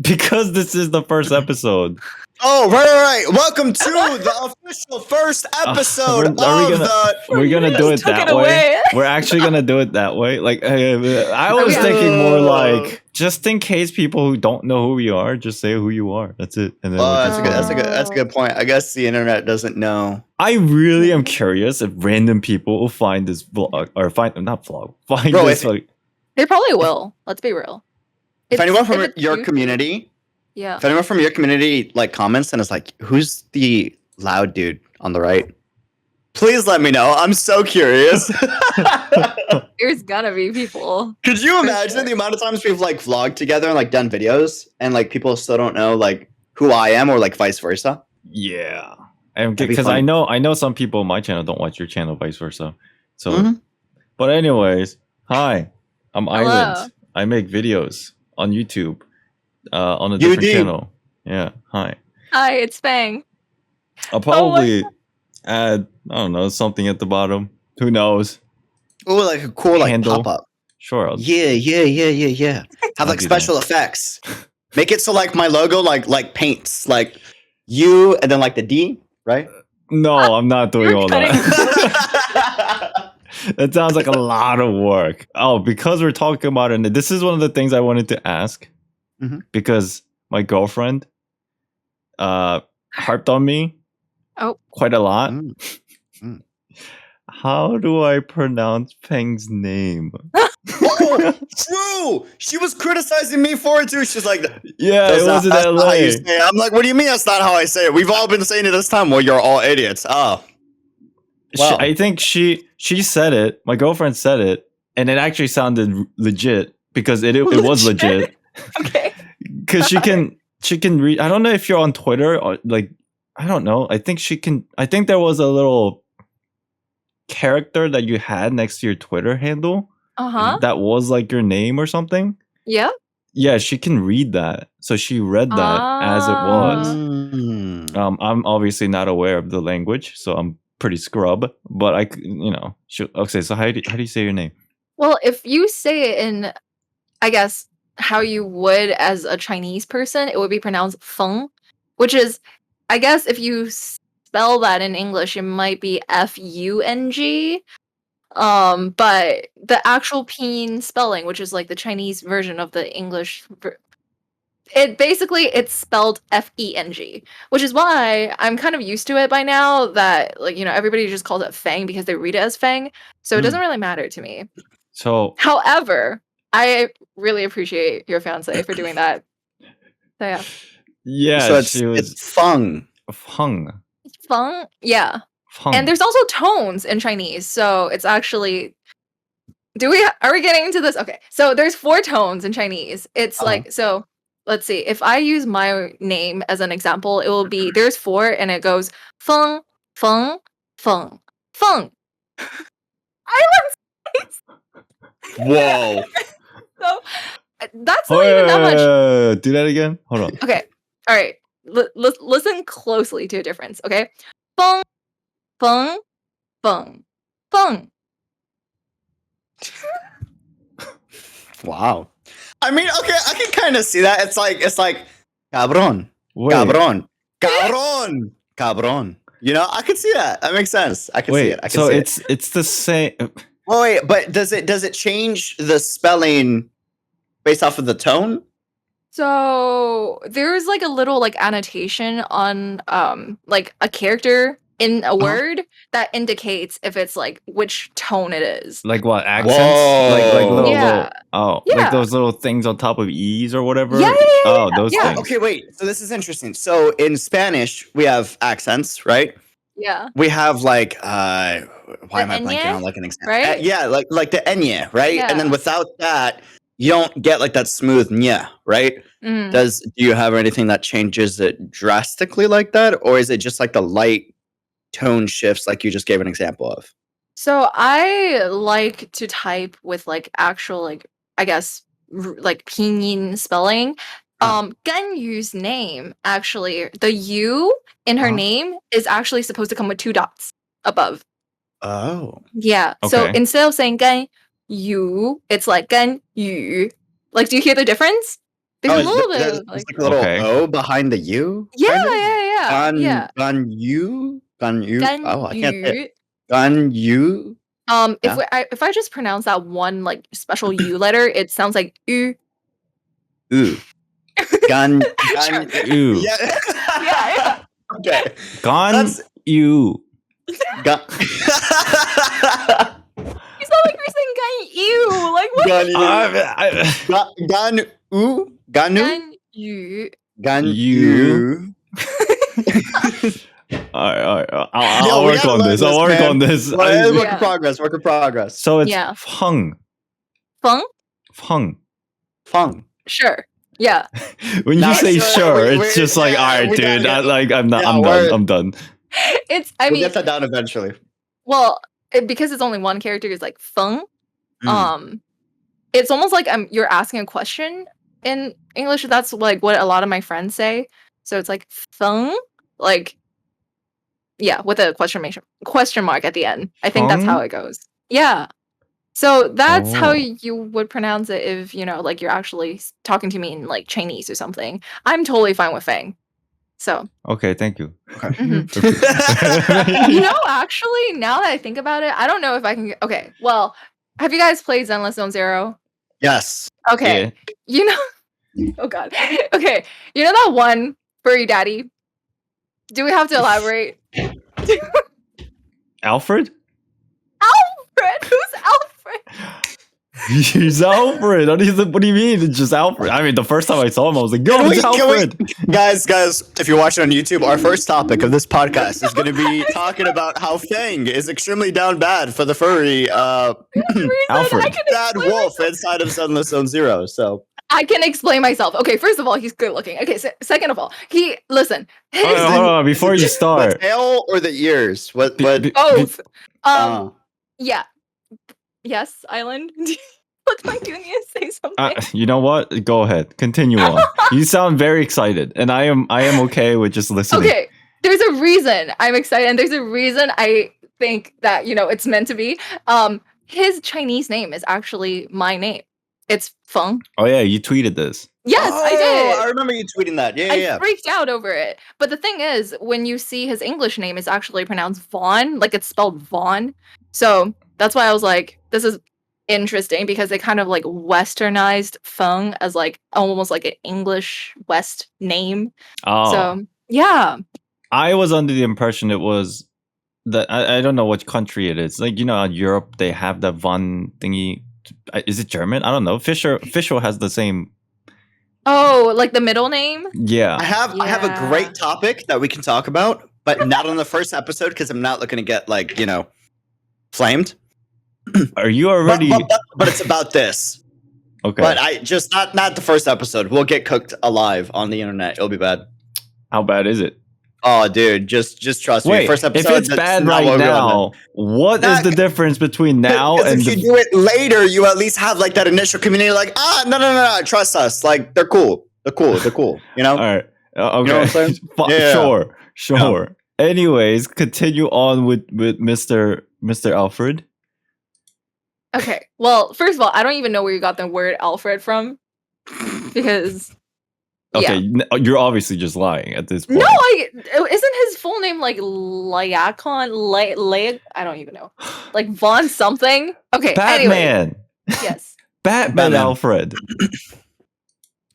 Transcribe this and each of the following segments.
Because this is the first episode. Oh, right. Welcome to the official first episode we're gonna do it that way. We're actually gonna do it that way. Like I was thinking more like, just in case people who don't know who we are, just say who you are. That's it. And then that's a good point. I guess the internet doesn't know. I really am curious if random people will find this vlog or find this. They probably will. Let's be real. If anyone from your community. Yeah. If anyone from your community like comments and is like, who's the loud dude on the right? Please let me know. I'm so curious. There's gonna be people. Could you imagine the amount of times we've like vlogged together and like done videos and like people still don't know like who I am or like vice versa? Yeah. Because I know some people on my channel don't watch your channel, vice versa. So but anyways, hi. I'm Island. I make videos on YouTube. On a different channel. Yeah. Hi, it's Feng. I'll probably add, I don't know, something at the bottom. Who knows? Oh, like a cool like pop-up. Sure. Yeah. Have like special effects. Make it so like my logo like paints like you and then like the D, right? No, I'm not doing all that. That sounds like a lot of work. Oh, because we're talking about it, this is one of the things I wanted to ask. Because my girlfriend harped on me quite a lot. How do I pronounce Feng's name? Oh, true. She was criticizing me for it too. She's like, yeah, it was in LA. I'm like, what do you mean that's not how I say it? We've all been saying it this time. Well, you're all idiots. Oh. Wow. I think she said it. My girlfriend said it, and it actually sounded legit because it was legit. Okay. Because she can read. I don't know if you're on Twitter or like, I don't know. I think she can. I think there was a little character that you had next to your Twitter handle. That was like your name or something. Yeah. Yeah, she can read that. So she read that as it was. I'm obviously not aware of the language, so I'm pretty scrub. But okay. So how do you say your name? Well, if you say it in, I guess, how you would as a Chinese person, it would be pronounced Feng, which is, I guess, if you spell that in English, it might be Fung. But the actual pinyin spelling, which is like the Chinese version of the English, it's spelled Feng, which is why I'm kind of used to it by now. That everybody just calls it Feng because they read it as Feng, so it doesn't really matter to me. So, however, I really appreciate your fiance for doing that. So yeah. Yeah, so it's Feng. Feng. Feng, yeah. Feng. And there's also tones in Chinese, so it's actually. Are we getting into this? Okay, so there's 4 tones in Chinese. It's like so. Let's see. If I use my name as an example, it will be there's 4, and it goes Feng, Feng, Feng, Feng. Whoa. So that's not even that much. Do that again. Hold on. Okay. All right. Listen closely to a difference. Okay. Feng, Feng, Feng, Feng. Wow. I mean, okay, I can kind of see that. It's like cabron, Wait. cabron. You know, I can see that. That makes sense. I can see it. I can see it. It's the same. Oh, wait, but does it change the spelling based off of the tone? So there's like a little like annotation on like a character in a word that indicates if it's like which tone it is. Like what accents? Whoa. Like little, Yeah. like those little things on top of E's or whatever. Yeah. Oh, those things. Okay, wait. So this is interesting. So in Spanish, we have accents, right? Yeah. We have like why am I blanking on like an example? Right? Yeah, like the enya, right? Yeah. And then without that, you don't get like that smooth nya, right? Mm. Do you have anything that changes it drastically like that, or is it just like the light tone shifts like you just gave an example of? So I like to type with like actual like I guess like pinyin spelling. Ganyu's name actually, the U in her name is actually supposed to come with 2 dots above. Oh. Yeah. Okay. So instead of saying gan yu, it's like gan yu. Like, do you hear the difference? There's a little bit there's of like a little Okay. O behind the U. yeah. Gun you. Oh, I can't say it. Ganyu. Gun you. If I just pronounce that one like special U letter, it sounds like U. Ooh. Gun. Sure. Ew. Yeah. Yeah. Okay. Gone That's- you. Gun. You sound like you're saying "gan like what? Gun you. Gun ooh. Gun You. Gun You. All right. I'll we work gotta on learn this. I'll this, work man. on this. Well, work Yeah. in progress. Work in progress. So it's Yeah. Feng. Feng? Feng. Sure. Yeah. When No, you say sure, sure, we- it's just like, yeah, all right, we gotta dude. get- I'm Yeah, done. we're- I'm done. I We'll mean, get that down eventually. well, because it's only one character, it's like Feng. Mm. It's almost like you're asking a question in English. That's like what a lot of my friends say. So it's like Feng, like yeah, with a question mark at the end. I think that's how Feng? it goes. Yeah. So that's how Oh. you would pronounce it if like you're actually talking to me in like Chinese or something. I'm totally fine with Feng. So Okay, thank you. mhm. Actually, now that I think about it, I don't know if I can. Okay, well, have you guys played Zenless Zone Zero? Yes. Okay, oh god. Okay, that one furry daddy. Do we have to elaborate? Alfred? Alfred, who's Alfred? He's Alfred. What do you mean? It's just Alfred. I mean, the first time I saw him, I was like, "Yo, it's Alfred." Guys, if you're watching on YouTube, our first topic of this podcast is going to be talking about how Feng is extremely down bad for the furry Alfred. bad wolf inside of Zenless Zone Zero. So I can explain myself. Okay, first of all, he's good looking. Okay, second of all, listen. Hold on, before you the start. tail or the ears? What? Both. Uh. Yeah. Yes, Island. Look like you need to say something. You know what? Go ahead. Continue on. You sound very excited, and I am okay with just listening. Okay, there's a reason I'm excited, and there's a reason I think that it's meant to be. His Chinese name is actually my name. It's Feng. Oh yeah, you tweeted this. Yes, I did. I remember you tweeting that. Yeah. I freaked out over it. But the thing is, when you see his English name, it's actually pronounced Vaughn, like it's spelled Vaughn. So that's why I was like, this is interesting because they kind of like westernized Feng as like almost like an English West name. Oh, So yeah. I was under the impression it was that I don't know which country it is. Like in Europe, they have that Von thingy. Is it German? I don't know. Fisher has the same. Oh, like the middle name? Yeah. I have a great topic that we can talk about, but not on the first episode because I'm not looking to get flamed. Are you already? But it's about this. Okay. But I just not the first episode. We'll get cooked alive on the internet. It'll be bad. How bad is it? Oh, dude, just trust Wait, me. First episode. if it's that's bad not right what we're now, what is the difference between now and if you do it later, you at least have that initial community. Like, no, trust us. Like, they're cool. They're cool. All right. Okay. You know what I'm saying? Yeah. Sure. Anyways, continue on with Mr. Alfred. Okay. Well, first of all, I don't even know where you got the word Alfred from. Because Okay, you're obviously just lying at this point. no, isn't his full name like Lyakon? I don't even know. Like Vaughn something? Okay. Anyway. Batman. Yes. Batman Alfred.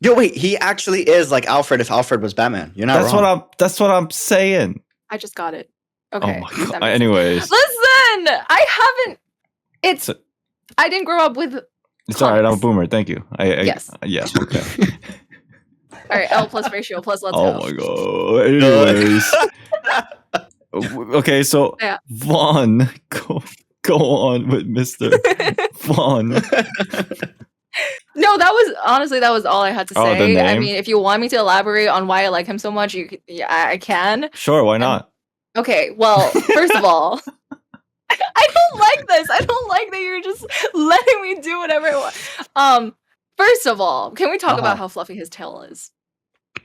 Yo, wait, he actually is like Alfred if Alfred was Batman. You're not wrong. That's what I'm saying. I just got it. Okay. Oh my god. Anyways. Listen, I didn't grow up with. It's all right. I'm a boomer. Thank you. Yes. Yes. Okay. All right. L plus ratio plus. Let's Oh go. my god. Anyways. Okay. So Yeah. Vaughn, go on with Mr. Vaughn. No, that was all I had to Oh, the say. I name? mean, if you want me to elaborate on why I like him so much, I can. Sure. Why not? Okay. Well, first of all. I don't like this. I don't like that you're just letting me do whatever I want. First of all, can we talk about how fluffy his tail is?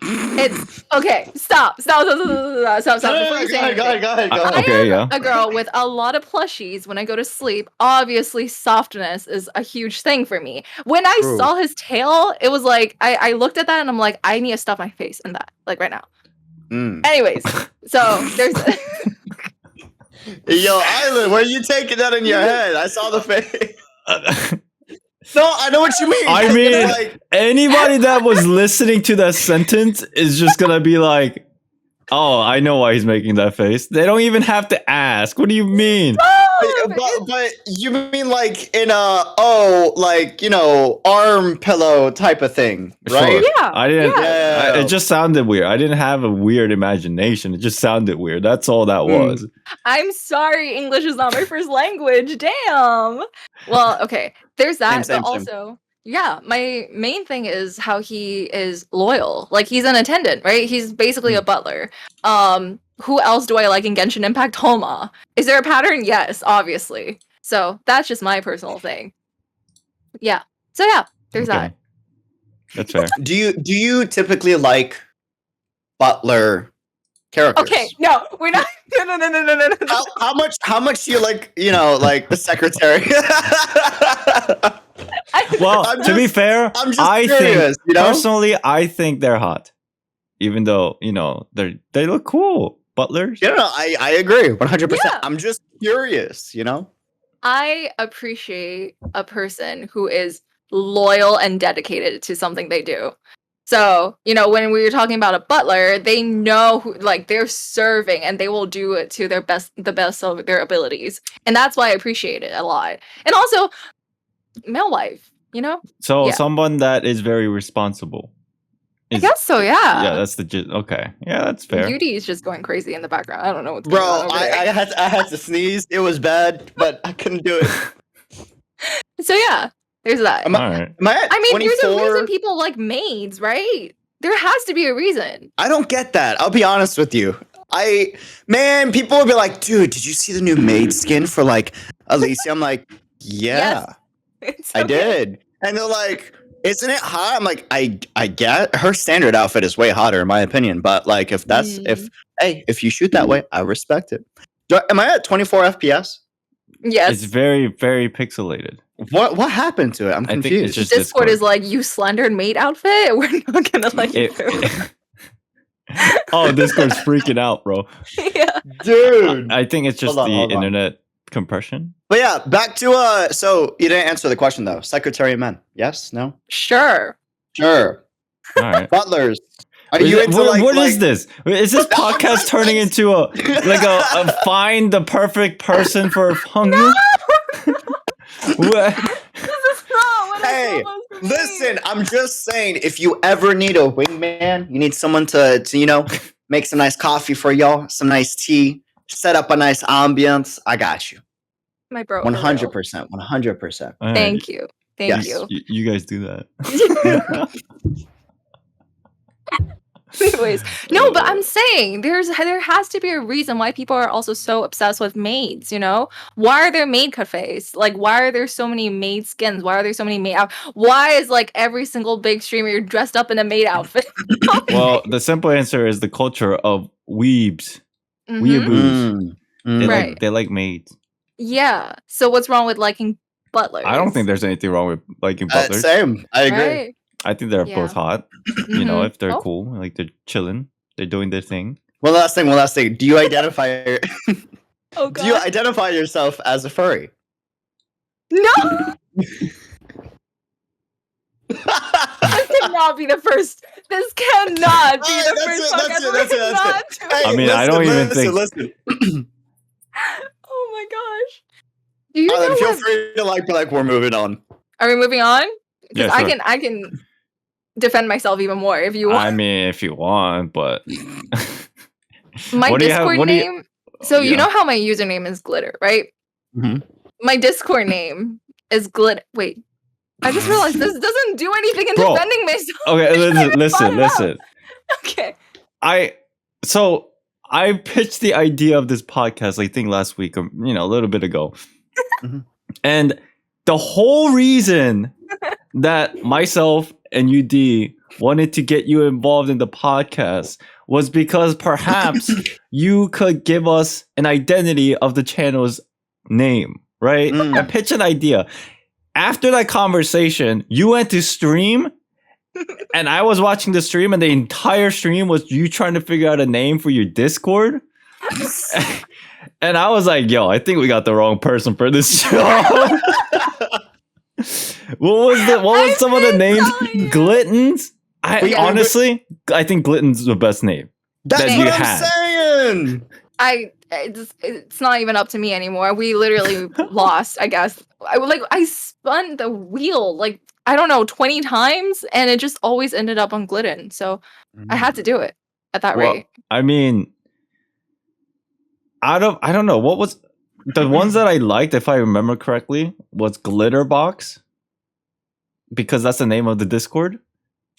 It's okay. Stop. Before you say anything. Go ahead. Okay, I am a girl with a lot of plushies. When I go to sleep, obviously softness is a huge thing for me. When I saw his tail, it was like I looked at that and I'm like, I need to stuff my face in that, like right now. Anyways, so there's. Yo, Island, where are you taking that in your head? I saw the face. No, I know what you mean. I mean, like, anybody that was listening to that sentence is just gonna be like, "Oh, I know why he's making that face." They don't even have to ask. What do you mean? But you mean like in a like arm pillow type of thing, right? Sure. Yeah, I didn't. Yeah. It just sounded weird. I didn't have a weird imagination. It just sounded weird. That's all that was. I'm sorry, English is not my first language. Damn. Well, okay. There's that, but also, yeah, my main thing is how he is loyal. Like he's an attendant, right? He's basically a butler. Who else do I like in Genshin Impact? Homa. Is there a pattern? Yes, obviously. So that's just my personal thing. Yeah. So yeah, there's that. That's fair. Do you typically like butler characters? Okay, no, we're not. No. How much do you like? Like the secretary. Well, to be fair, I curious, think personally, I think they're hot, even though they look cool. Butlers. Yeah, I agree 100%. Yeah. I'm just curious, I appreciate a person who is loyal and dedicated to something they do. So, when we were talking about a butler, they know who, like, they're serving and they will do it to the best of their abilities. And that's why I appreciate it a lot. And also, male wife, So someone that is very responsible. I guess so, yeah. Yeah, that's okay. Yeah, that's fair. Beauty is just going crazy in the background. I don't know what's going on. Bro, I had to sneeze. It was bad, but I couldn't do it. So yeah, there's that. Right. I mean, there's a reason people like maids, right? There has to be a reason. I don't get that. I'll be honest with you. People will be like, dude, did you see the new maid skin for like Alicia? I'm like, yeah, yes, I did. And they're like, isn't it hot? I'm like, I get her standard outfit is way hotter in my opinion, but like if you shoot that way, I respect it. Am I at 24 FPS? Yes. It's very, very pixelated. What happened to it? I'm confused. I think it's just Discord is like, you slendered maid outfit? We're not gonna let you. Oh, Discord's freaking out, bro. Yeah. Dude. I think it's just the internet compression. But yeah, back to so you didn't answer the question though. Secretary of men. Yes? No? Sure. All right. Butlers. Are you into what is this? Is this podcast turning into a find the perfect person for Feng? No! This is not what Hey, listen, I'm just saying, if you ever need a wingman, you need someone to make some nice coffee for y'all, some nice tea, set up a nice ambience. I got you. My bro. 100%. 100%. Right. Thank you. Thank you. You guys do that. Anyways, no, but I'm saying there has to be a reason why people are also so obsessed with maids, Why are there maid cafes? Like, why are there so many maid skins? Why are there so many maid Why is like every single big streamer dressed up in a maid outfit? Well, the simple answer is the culture of weebs. Weeaboos. They like maids. Yeah. So what's wrong with liking butlers? I don't think there's anything wrong with liking butlers. Same. I agree. Right. I think they're both hot. If they're cool, like they're chilling, they're doing their thing. One last thing. Do you identify? Oh God. Do you identify yourself as a furry? No. This cannot be the first. This cannot be the first podcast. That's it. Hey, I mean, I don't even think. Listen. Oh my gosh. Do you know feel free to like we're moving on. Are we moving on? Because Yeah, sure. I can defend myself even more if you want. I mean, if you want, but my Discord name. So you know how my username is Glihttr, right? Mm-hmm. My Discord name is Glihttr. Wait, I just realized this doesn't do anything in defending myself. Okay, listen. Okay. I pitched the idea of this podcast, I think last week, a little bit ago, and the whole reason that myself and UD wanted to get you involved in the podcast was because perhaps you could give us an identity of the channel's name, right? And pitch an idea. After that conversation, you went to stream, and I was watching the stream, and the entire stream was you trying to figure out a name for your Discord. And I was like, yo, I think we got the wrong person for this show. What was some of the names? Glittns? Honestly, I think Glitton's the best name. That's what I'm saying. It's not even up to me anymore. We literally lost, I guess. I spun the wheel like, I don't know, 20 times, and it just always ended up on Glitton. So I had to do it at that rate. I mean, I don't know. What was the ones that I liked, if I remember correctly, was Glitterbox, because that's the name of the Discord.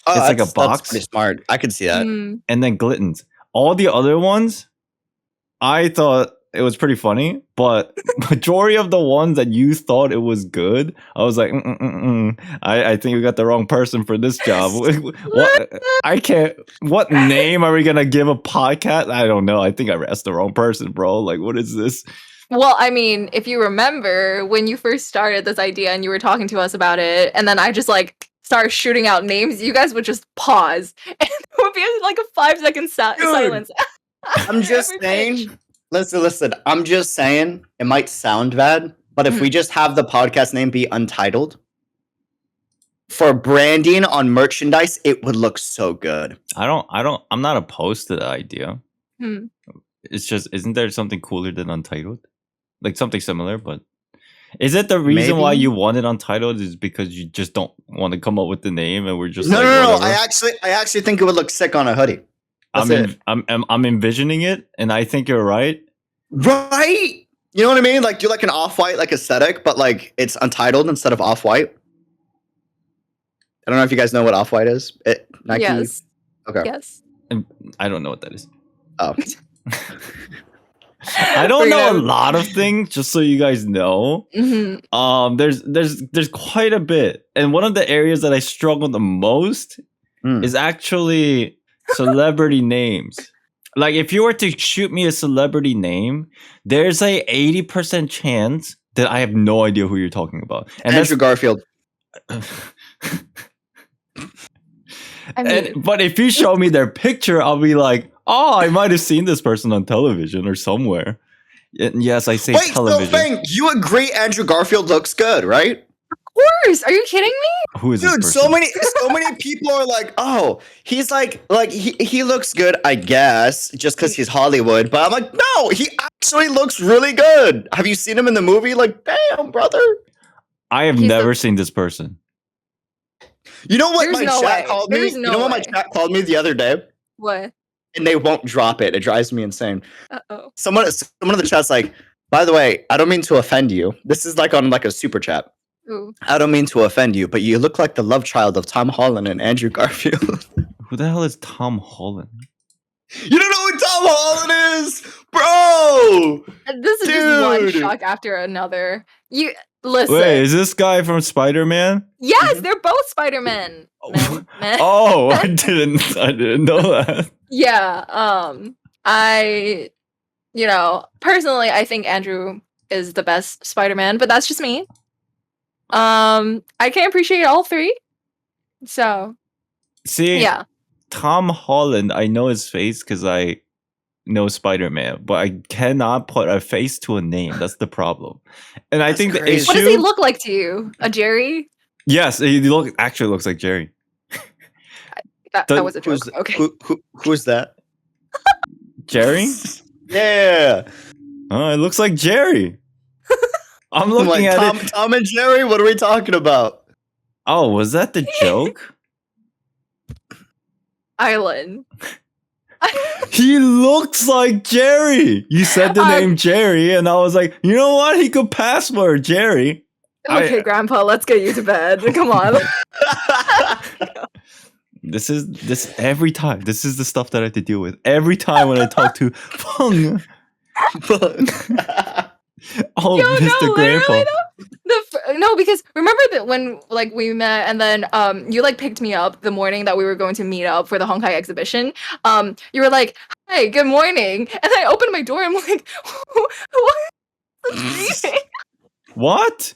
It's like a box. That's pretty smart. I could see that. And then Glittns. All the other ones, I thought it was pretty funny, but majority of the ones that you thought it was good, I was like, I think we got the wrong person for this job. What name are we gonna give a podcast? I don't know. I think I asked the wrong person, bro. Like, what is this? Well, I mean, if you remember when you first started this idea and you were talking to us about it, and then I just start shooting out names, you guys would just pause, and there would be like a 5-second silence. I'm just saying. Listen. I'm just saying. It might sound bad, but if we just have the podcast name be Untitled for branding on merchandise, it would look so good. I'm not opposed to the idea. It's just, isn't there something cooler than Untitled? Like something similar, but is it the reason why you wanted Untitled is because you just don't want to come up with the name, and we're just no. I actually think it would look sick on a hoodie. I'm envisioning it, and I think you're right. Right? You know what I mean? Like, do like an off-white aesthetic, but like it's Untitled instead of off-white. I don't know if you guys know what off-white is. Nike. Yes. Okay. Yes. I don't know what that is. Oh. I don't know a lot of things, just so you guys know. There's quite a bit, and one of the areas that I struggle the most is actually celebrity names. Like, if you were to shoot me a celebrity name, there's a 80% chance that I have no idea who you're talking about. And Andrew Garfield. But if you show me their picture, I'll be like, oh, I might have seen this person on television or somewhere. And yes, I say television. So Feng, you agree Andrew Garfield looks good, right? Of course. Are you kidding me? Who is this person? so many people are like, oh, he's like he looks good, I guess, just because he's Hollywood. But I'm like, no, he actually looks really good. Have you seen him in the movie? Like, damn, brother. I have never seen this person. You know what chat called me? You know what my chat called me the other day? What? And they won't drop it. It drives me insane. Uh-oh. Someone in the chat's like, by the way, I don't mean to offend you. This is like on like a super chat. Ooh. I don't mean to offend you, but you look like the love child of Tom Holland and Andrew Garfield. Who the hell is Tom Holland? You don't know who Tom Holland is, bro. This is just one shock after another. You listen. Wait, is this guy from Spider-Man? Yes, they're both Spider-Men. Oh, I didn't know that. Yeah. Personally, I think Andrew is the best Spider-Man, but that's just me. I can appreciate all three. So, yeah. Tom Holland, I know his face because I know Spider-Man, but I cannot put a face to a name. That's the problem. And I think the issue. What does he look like to you? A Jerry? Yes, he actually looks like Jerry. That was a joke. Okay. Who's that? Jerry? Yeah. Oh, it looks like Jerry. I'm looking at it. Tom and Jerry? What are we talking about? Oh, was that the joke? Island. He looks like Jerry. You said the name Jerry, and I was like, you know what? He could pass for Jerry. Okay, Grandpa, let's get you to bed. Come on. This every time. This is the stuff that I have to deal with every time when I talk to Feng. Oh, Mr. Grandpa. No, because remember that when like we met and then you like picked me up the morning that we were going to meet up for the Honkai exhibition. You were like, "Hi, good morning," and I opened my door. I'm like, "What?" What?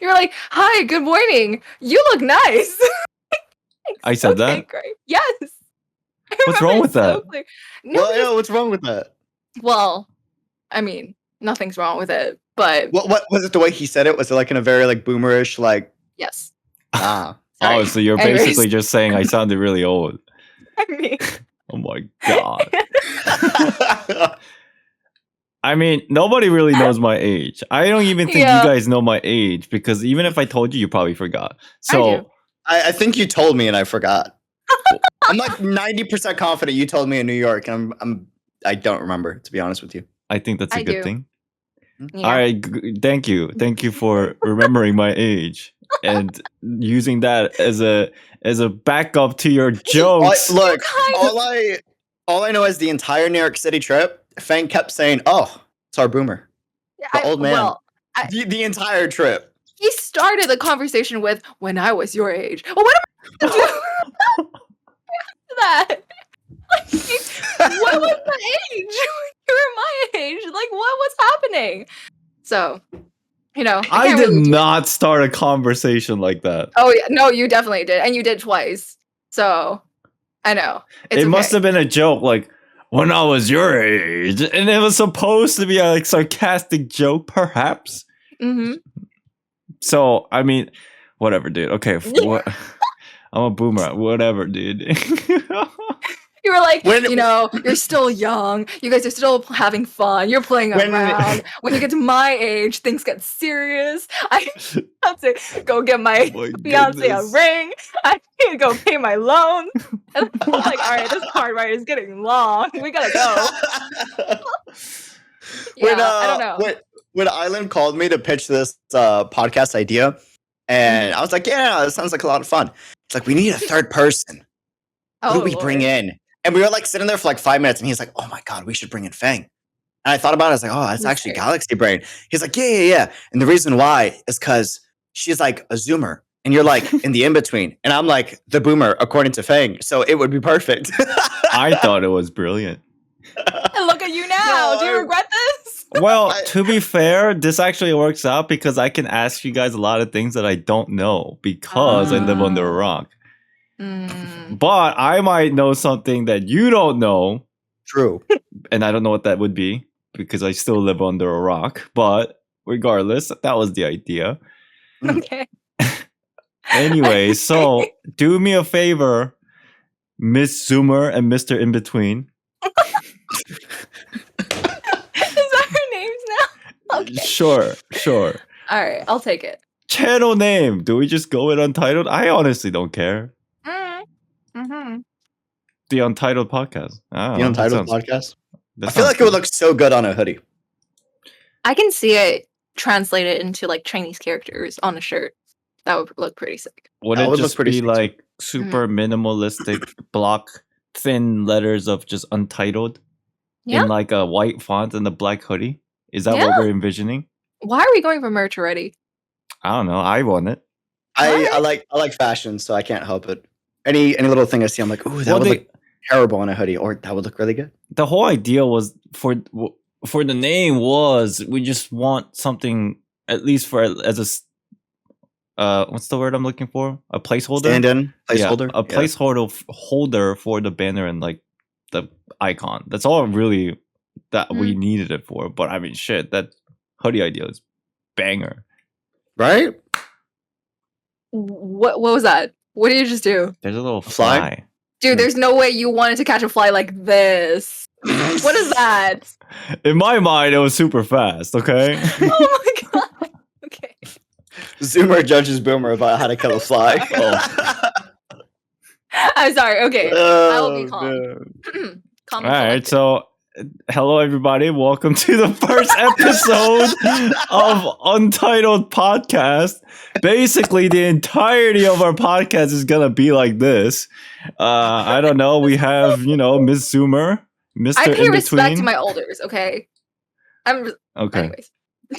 You were like, "Hi, good morning. You look nice." I said that? Great. Yes. What's wrong with that? No, what's wrong with that? Well, I mean, nothing's wrong with it, but what was it? The way he said it, was it like in a very like boomerish like? Yes. Ah. Oh, so you're basically just saying I sounded really old. I mean, oh my god. I mean, nobody really knows my age. I don't even think you guys know my age because even if I told you, you probably forgot. So I think you told me and I forgot. I'm like 90% confident you told me in New York, and I don't remember, to be honest with you. I think that's a good thing. Yeah. All right, thank you for remembering my age and using that as a backup to your jokes. Look, all I know is the entire New York City trip, Feng kept saying, "Oh, it's our boomer, the old man." Well, the entire trip. He started the conversation with "When I was your age." Well, what am I doing that? What was the age? You were my age. Like, what was happening? So, I did not start a conversation like that. Oh yeah, no, you definitely did, and you did twice. So, I know it must have been a joke, like when I was your age, and it was supposed to be a like sarcastic joke, perhaps. Mm-hmm. So, I mean, whatever, dude. Okay, what? I'm a boomer. Whatever, dude. You were like, you're still young. You guys are still having fun. You're playing around. When you get to my age, things get serious. I have to go get my fiance a ring. I need to go pay my loan. And I'm like, all right, this card ride is getting long. We gotta go. I don't know. When Island called me to pitch this podcast idea, and I was like, yeah, it sounds like a lot of fun. It's like, we need a third person. Who do we bring in? And we were like sitting there for like 5 minutes, and he's like, "Oh my god, we should bring in Feng." And I thought about it. I was like, "Oh, that's actually Galaxy Brain." He's like, "Yeah." And the reason why is because she's like a Zoomer, and you're like in the in between, and I'm like the Boomer, according to Feng. So it would be perfect. I thought it was brilliant. And look at you now. Do you regret this? Well, to be fair, this actually works out because I can ask you guys a lot of things that I don't know because I live under a rock. But I might know something that you don't know. True. And I don't know what that would be because I still live under a rock. But regardless, that was the idea. Okay. Anyway, so do me a favor, Miss Zoomer and Mr. In Between. Is that our names now? Okay. Sure. All right, I'll take it. Channel name. Do we just go with Untitled? I honestly don't care. Mm-hmm. The Untitled Podcast. The Untitled Podcast. I feel like it would look so good on a hoodie. I can see it translated into like Chinese characters on a shirt. That would look pretty sick. Would it just be like super minimalistic block thin letters of just Untitled in like a white font and a black hoodie? Is that what we're envisioning? Why are we going for merch already? I don't know. I want it. I like fashion, so I can't help it. Any little thing I see, I'm like, ooh, that would look terrible on a hoodie, or that would look really good. The whole idea was for the name was we just want something at least for as a what's the word I'm looking for? A placeholder. Stand-in placeholder. Yeah, a placeholder holder for the banner and like the icon. That's all really that we needed it for. But I mean, shit, that hoodie idea is banger, right? What was that? What did you just do? There's a little fly. Dude, there's no way you wanted to catch a fly like this. What is that? In my mind, it was super fast, okay? Oh my god. Okay. Zoomer judges Boomer about how to kill a fly. I'm sorry. Okay. I will be calm. All right. So, hello, everybody. Welcome to the first episode of Untitled Podcast. Basically, the entirety of our podcast is going to be like this. I don't know. We have, Miss Zoomer, Mr. I pay In respect Between. to my elders, okay? Okay. Anyways.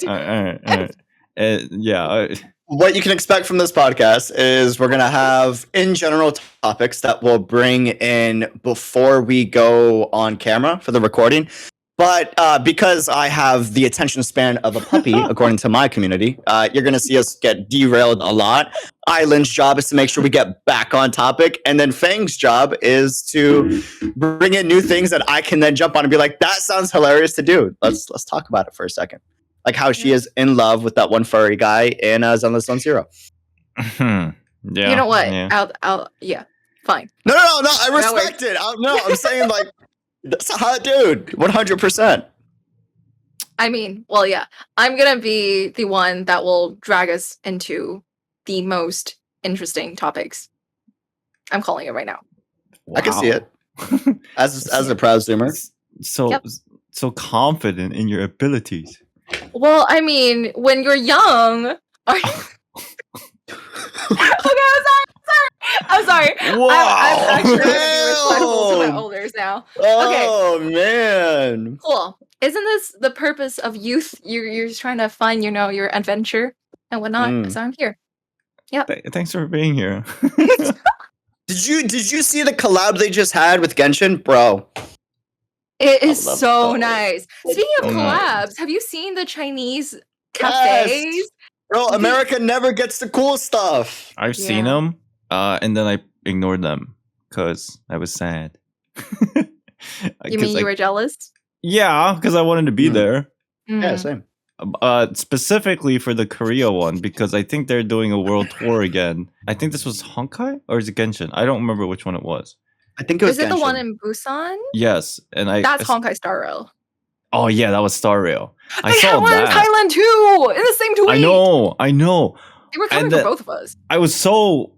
All right. What you can expect from this podcast is we're going to have, in general, topics that we'll bring in before we go on camera for the recording. But because I have the attention span of a puppy, according to my community, you're going to see us get derailed a lot. Island's job is to make sure we get back on topic. And then Feng's job is to bring in new things that I can then jump on and be like, that sounds hilarious to do. Let's talk about it for a second. Like how she is in love with that one furry guy in Zenless Zone Zero. Yeah. You know what? Yeah. Yeah, fine. No, I respect it. I'm saying like, that's a hot dude. 100%. I mean, well, yeah. I'm going to be the one that will drag us into the most interesting topics. I'm calling it right now. Wow. I can see it. As a proud zoomer. So confident in your abilities. Well, I mean, when you're young... I'm sorry. Whoa. I'm actually going to be respectful to my elders now. Oh, man. Cool. Isn't this the purpose of youth? You're just trying to find, your adventure and whatnot. So I'm here. Yeah. Thanks for being here. Did you see the collab they just had with Genshin, bro? It is so nice. Speaking of collabs, have you seen the Chinese cafes? Yes. Bro, America never gets the cool stuff. I've seen them, and then I ignored them because I was sad. You mean you were jealous? Yeah, because I wanted to be there. Yeah, same. Specifically for the Korea one, because I think they're doing a world tour again. I think this was Honkai, or is it Genshin? I don't remember which one it was. I think it was Is it the Genshin. one in Busan? Yes, and that's Honkai Star Rail. Oh yeah, that was Star Rail. I saw one in Thailand too, in the same tweet. I know. They were coming for both of us. I was so,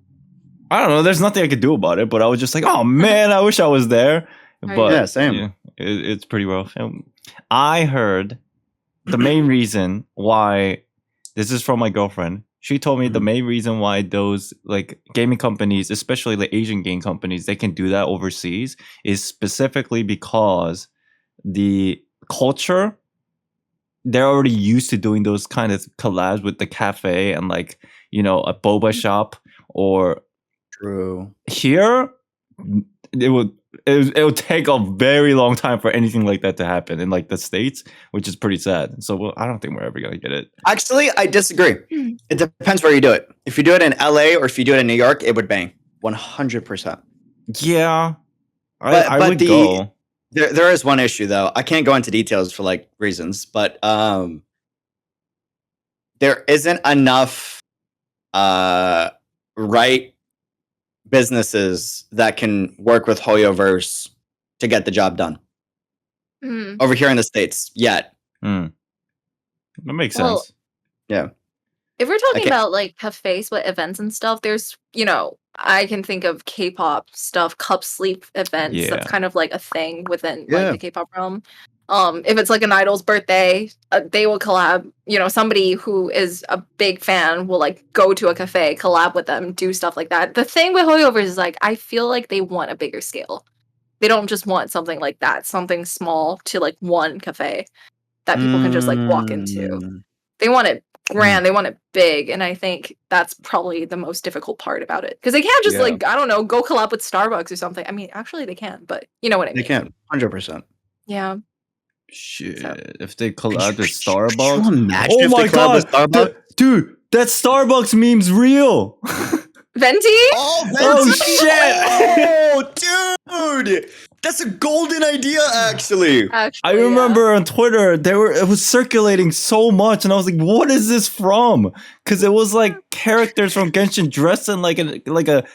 I don't know. There's nothing I could do about it, but I was just like, oh man, I wish I was there. But yeah, same. Yeah, it's pretty rough. I heard the main reason why. This is from my girlfriend. She told me the main reason why those like gaming companies, especially the Asian game companies, they can do that overseas is specifically because the culture, they're already used to doing those kind of collabs with the cafe and like, a boba shop. Or true. Here, it would take a very long time for anything like that to happen in like the States, which is pretty sad. So I don't think we're ever gonna get it. Actually, I disagree. It depends where you do it. If you do it in LA or if you do it in New York, it would bang 100%. Yeah, I would go. There is one issue though. I can't go into details for like reasons, but there isn't enough right businesses that can work with Hoyoverse to get the job done over here in the States yet. That makes sense. Yeah. If we're talking about like cafes with events and stuff, there's, I can think of K-pop stuff, cup sleep events. Yeah. That's kind of like a thing within like the K-pop realm. If it's like an idol's birthday, they will collab. Somebody who is a big fan will like go to a cafe, collab with them, do stuff like that. The thing with Hoyovers is like, I feel like they want a bigger scale. They don't just want something like that, something small to like one cafe that people can just like walk into. They want it grand, they want it big, and I think that's probably the most difficult part about it. Because they can't just like, I don't know, go collab with Starbucks or something. I mean, actually they can, but you know what I mean. They can, 100%. Yeah. Shit, if they collab with Starbucks. Oh my god, dude, that Starbucks meme's real. Venti? Oh shit! Oh, dude, that's a golden idea, actually. I remember on Twitter it was circulating so much, and I was like, "What is this from?" Because it was like characters from Genshin dressed in like a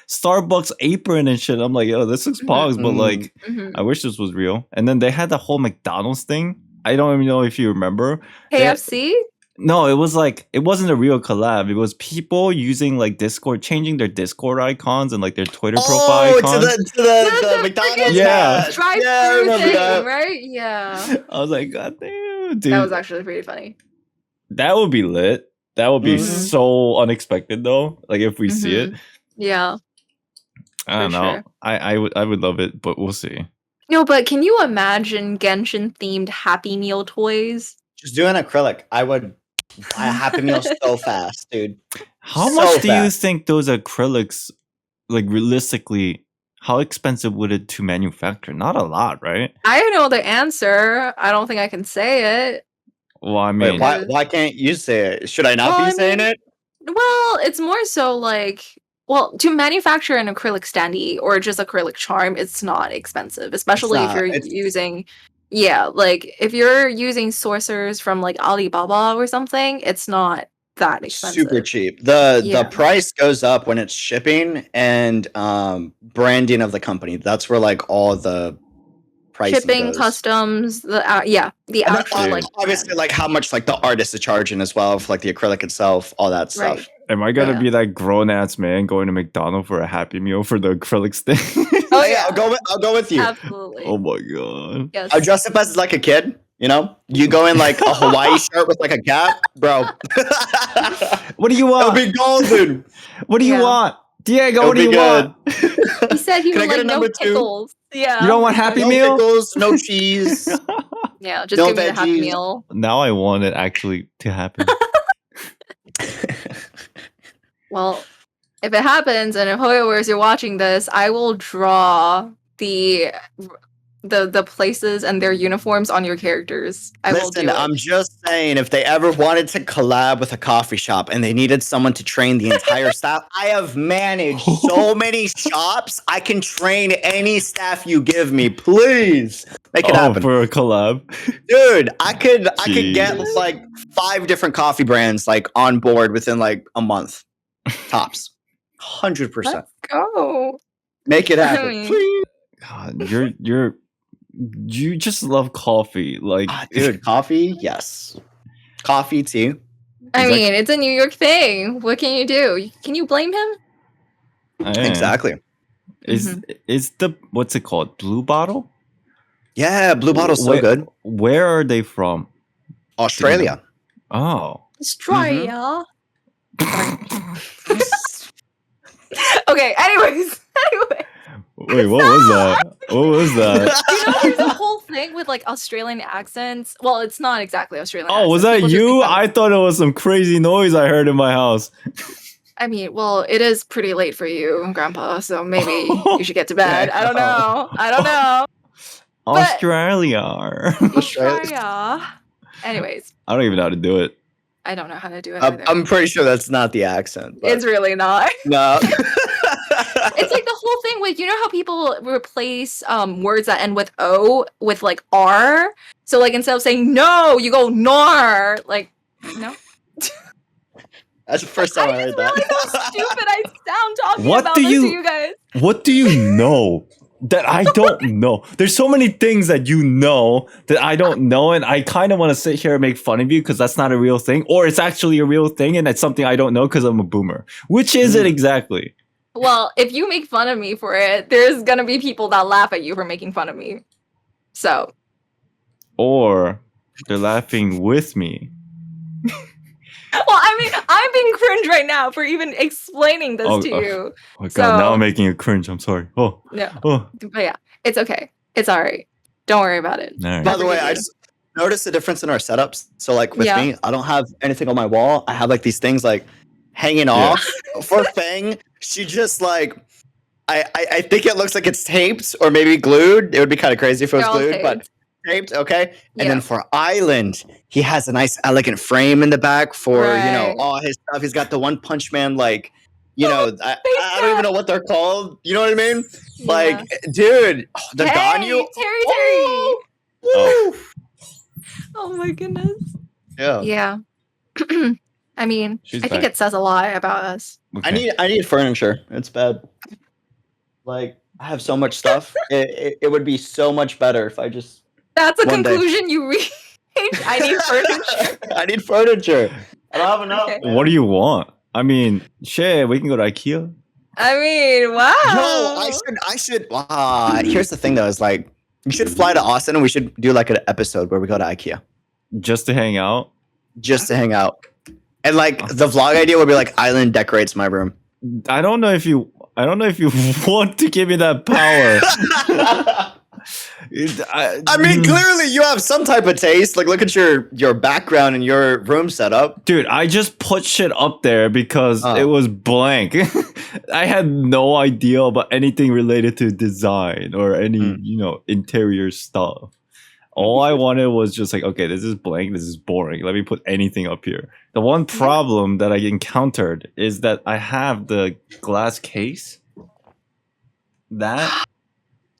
Starbucks apron and shit. I'm like, "Yo, this looks pogs," but like, I wish this was real. And then they had the whole McDonald's thing. I don't even know if you remember. KFC? No, it wasn't a real collab. It was people using like Discord, changing their Discord icons and like their Twitter profile icons. to the McDonald's. Yeah. Drive-through thing, right? Yeah. I was like, God damn, dude. That was actually pretty funny. That would be lit. That would be so unexpected though. Like if we see it. Yeah. I don't know. Sure. I would love it, but we'll see. No, but can you imagine Genshin themed Happy Meal toys? Just do an acrylic. I would buy a Happy Meal so fast, dude. How much do you think those acrylics, like realistically, how expensive would it to manufacture? Not a lot, right? I know the answer. I don't think I can say it. Well, I mean, wait, why can't you say it? Should I not be saying it? Well, it's more so like, well, to manufacture an acrylic standee or just acrylic charm, it's not expensive, especially if you're using, like if you're using sourcers from like Alibaba or something, it's not that expensive. Super cheap. The price goes up when it's shipping and branding of the company. That's where like all the shipping goes. Customs, the actual like obviously like how much like the artist is charging as well for like the acrylic itself, all that stuff. Am I gonna be that grown ass man going to McDonald's for a Happy Meal for the acrylic stick? Oh yeah, I'll go with you. Absolutely. Oh my god. Yes. I'll dress up as like a kid. You know, you go in like a Hawaii shirt with like a cap, bro. What do you want? It'll be golden. What do you want? Diego, what do you want? He said he would like no pickles. Yeah. You don't want Happy Meal? No pickles, no cheese. Yeah, just give me a Happy Meal. Now I want it actually to happen. Well, if it happens, and if Hoyoverse you're watching this, I will draw the places and their uniforms on your characters. Listen, I'm just saying, if they ever wanted to collab with a coffee shop and they needed someone to train the entire staff, I have managed so many shops. I can train any staff you give me. Please make it happen for a collab, dude. I could get like 5 different coffee brands like on board within like a month, tops. 100%. Let's go. Make it happen, please. God, you just love coffee, like dude. Coffee, yes. Coffee, tea. I mean, it's a New York thing. What can you do? Can you blame him? Exactly. Is the what's it called? Blue Bottle? Yeah, Blue Bottle's so good. Where are they from? Australia. Oh, Australia. Okay. Anyways. Wait, what was that? What was that? You know, there's a whole thing with like Australian accents. Well, it's not exactly Australian. Oh, was that you? I thought it was some crazy noise I heard in my house. I mean, well, it is pretty late for you, Grandpa, so maybe you should get to bed. I don't know. Australia. Anyways. I don't even know how to do it. I don't know how to do it. I'm pretty sure that's not the accent. It's really not. No. It's like the whole thing with, you know how people replace words that end with O with like R? So like instead of saying no, you go nor. Like, no. That's the first time I heard that. How stupid I sound talking about this to you guys. What do you know that I don't know? There's so many things that you know that I don't know, and I kind of want to sit here and make fun of you because that's not a real thing, or it's actually a real thing and it's something I don't know because I'm a boomer. Which is it exactly? Well, if you make fun of me for it, there's gonna be people that laugh at you for making fun of me. So. Or they're laughing with me. Well, I mean, I'm being cringe right now for even explaining this to you. Oh God, now I'm making a cringe. I'm sorry. Oh. But yeah, it's okay. It's all right. Don't worry about it. Right. By the way, I just noticed the difference in our setups. So like with me, I don't have anything on my wall. I have like these things like hanging off. For Feng, she just like I think it looks like it's taped or maybe glued. It would be kind of crazy if it was glued, but taped, okay. And then for Island, he has a nice elegant frame in the back for you know all his stuff. He's got the One Punch Man, like you know, I don't even know what they're called. You know what I mean? Like, dude, the Ganyu. Terry. Oh my goodness. Yeah. I mean, I think it says a lot about us. Okay. I need furniture. It's bad. Like, I have so much stuff. it would be so much better if I just. That's a conclusion you reach. I need furniture. I need furniture. I don't have enough. Okay. What do you want? I mean, shit, we can go to IKEA. I mean, wow. Yo, I should. Here's the thing, though, is like, you should fly to Austin and we should do like an episode where we go to IKEA. Just to hang out? Just to hang out. And like, the vlog idea would be like, Island decorates my room. I don't know if you want to give me that power. I mean, clearly you have some type of taste. Like, look at your background and your room setup. Dude, I just put shit up there because it was blank. I had no idea about anything related to design or any, interior stuff. All I wanted was just like, okay, this is blank. This is boring. Let me put anything up here. The one problem that I encountered is that I have the glass case. That.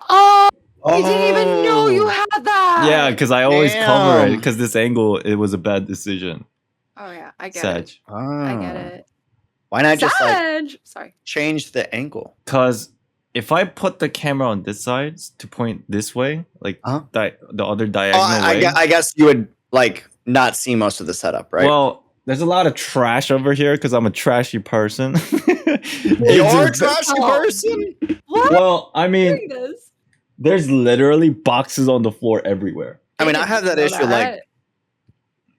I didn't even know you had that. Yeah, because I always cover it because this angle, it was a bad decision. Oh yeah, I get it. I get it. Why not just change the angle? Because if I put the camera on this side to point this way, like the other diagonal way, I guess you would like not see most of the setup, right? Well, there's a lot of trash over here because I'm a trashy person. You're a trashy person? What? Well, I mean, there's literally boxes on the floor everywhere. I mean, I have that issue like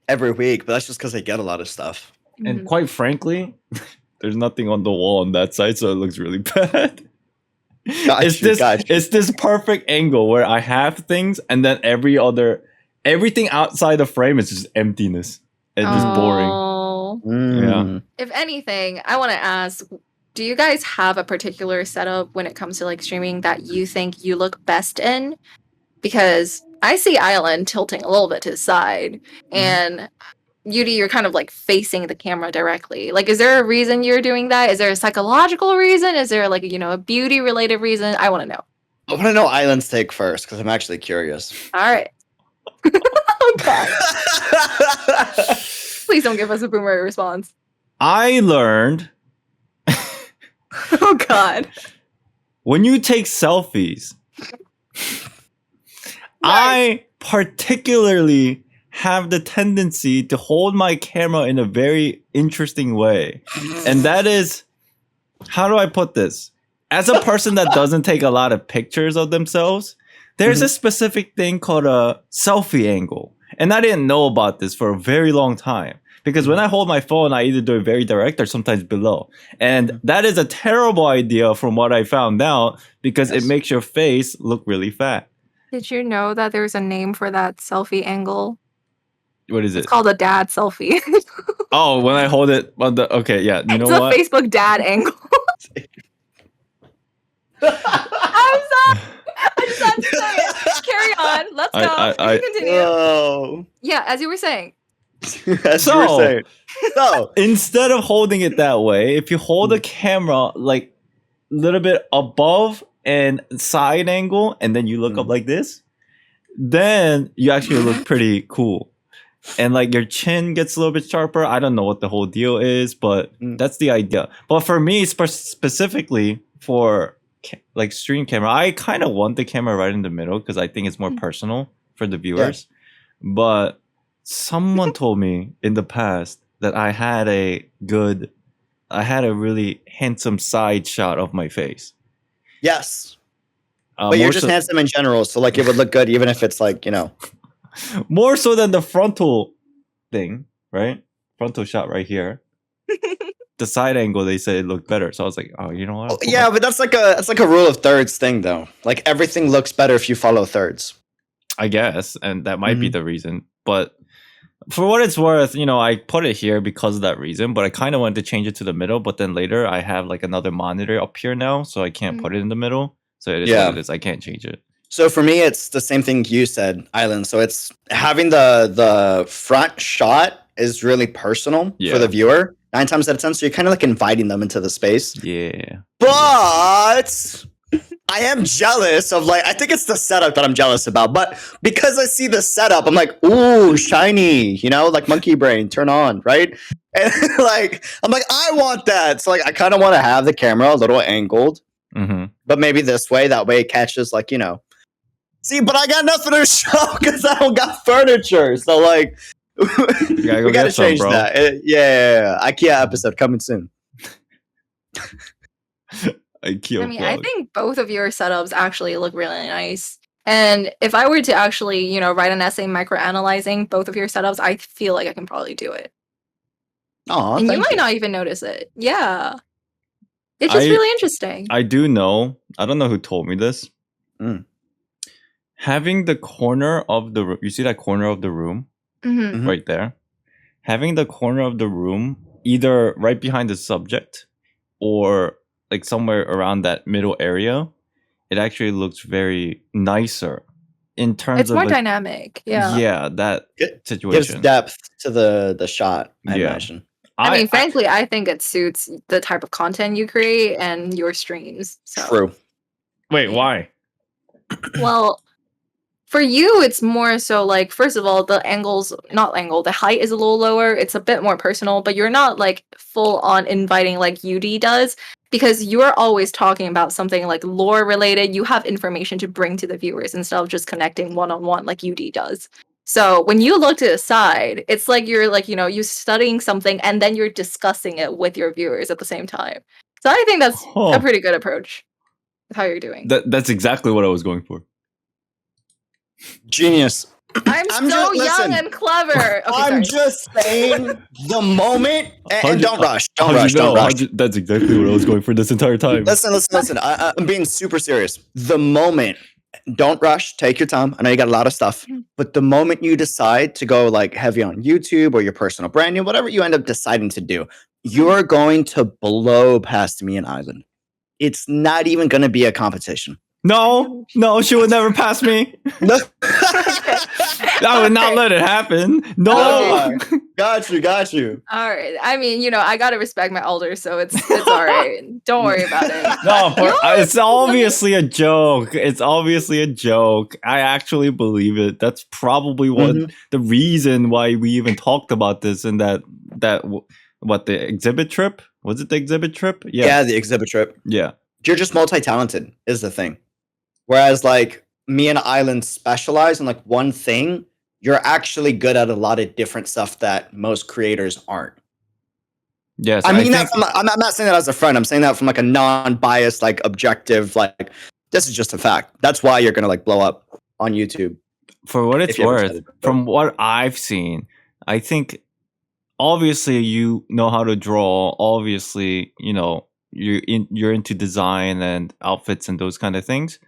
every week, but that's just because I get a lot of stuff. And quite frankly, there's nothing on the wall on that side, so it looks really bad. It's this perfect angle where I have things, and then everything outside the frame is just emptiness and just boring. Yeah. If anything, I want to ask, do you guys have a particular setup when it comes to like streaming that you think you look best in? Because I see Island tilting a little bit to the side, and Yudi, you're kind of like facing the camera directly. Like, is there a reason you're doing that? Is there a psychological reason? Is there like, a beauty related reason? I want to know. I want to know Island's take first because I'm actually curious. All right. Oh, God. Please don't give us a boomer response. I learned. Oh, God. When you take selfies, I particularly have the tendency to hold my camera in a very interesting way. And that is, how do I put this? As a person that doesn't take a lot of pictures of themselves, there's a specific thing called a selfie angle. And I didn't know about this for a very long time. Because when I hold my phone, I either do it very direct or sometimes below. And that is a terrible idea from what I found out because it makes your face look really fat. Did you know that there's a name for that selfie angle? What is it? It's called a dad selfie. Oh, when I hold it on the you know what? It's a Facebook dad angle. I'm sorry. I just had to say it. Carry on. Let's go. Continue. Yeah, as you were saying. So instead of holding it that way, if you hold the camera like a little bit above and side angle, and then you look up like this, then you actually look pretty cool. And like your chin gets a little bit sharper. I don't know what the whole deal is, but that's the idea. But for me, specifically for like stream camera, I kind of want the camera right in the middle because I think it's more personal for the viewers. Yeah. But someone told me in the past that I had a really handsome side shot of my face. Yes. But you're just handsome in general, so like it would look good even if it's like, more so than the frontal thing, right? Frontal shot right here. The side angle, they say it looked better. So I was like, oh, you know what? Yeah, but that's like a rule of thirds thing though. Like everything looks better if you follow thirds. I guess, and that might be the reason. But for what it's worth, I put it here because of that reason, but I kind of wanted to change it to the middle, but then later I have like another monitor up here now, so I can't put it in the middle. So it is what it is. I can't change it. So for me, it's the same thing you said, Island. So it's having the front shot is really personal for the viewer. 9 times out of 10, so you're kind of like inviting them into the space. Yeah. But I am jealous of I think it's the setup that I'm jealous about. But because I see the setup, I'm like, ooh, shiny, like monkey brain, turn on, right? And I'm like, I want that. So I kind of want to have the camera a little angled, but maybe this way, that way it catches See, but I got nothing to show because I don't got furniture. So we gotta change that. IKEA episode coming soon. IKEA. I think both of your setups actually look really nice. And if I were to actually, write an essay microanalyzing both of your setups, I feel like I can probably do it. Oh, and you might not even notice it. Yeah. It's just really interesting. I do know. I don't know who told me this. having the corner of the you see that corner of the room right there, having the corner of the room either right behind the subject or like somewhere around that middle area, it actually looks very nicer in terms it's of more like, dynamic. Yeah, that It situation gives depth to the shot, I imagine. I mean, frankly, I think it suits the type of content you create and your streams. So. True. Wait, why? Well, for you, it's more so like, first of all, the the height is a little lower. It's a bit more personal, but you're not like full on inviting like UD does, because you're always talking about something like lore related. You have information to bring to the viewers instead of just connecting one-on-one like UD does. So when you look to the side, it's like you're like, you're studying something and then you're discussing it with your viewers at the same time. So I think that's a pretty good approach with how you're doing. That's exactly what I was going for. Genius. I'm so young and clever. Okay, I'm just saying the moment, and don't rush. Don't rush. That's exactly what I was going for this entire time. Listen. I'm being super serious. The moment, don't rush. Take your time. I know you got a lot of stuff, but the moment you decide to go like heavy on YouTube or your personal branding, whatever you end up deciding to do, you're going to blow past me and Island. It's not even going to be a competition. No, she would never pass me. No. I would not let it happen. No. Got you. All right. I mean, I gotta respect my elders, so it's all right. Don't worry about it. No, it's obviously a joke. It's obviously a joke. I actually believe it. That's probably the reason why we even talked about this in that the exhibit trip? Was it the exhibit trip? Yeah, the exhibit trip. Yeah. You're just multi-talented is the thing. Whereas like me and Island specialize in like one thing, you're actually good at a lot of different stuff that most creators aren't. Yes, I'm not saying that as a friend. I'm saying that from like a non-biased, like objective, like this is just a fact. That's why you're gonna like blow up on YouTube. For what it's worth, from what I've seen, I think obviously you know how to draw. Obviously, you're into design and outfits and those kind of things.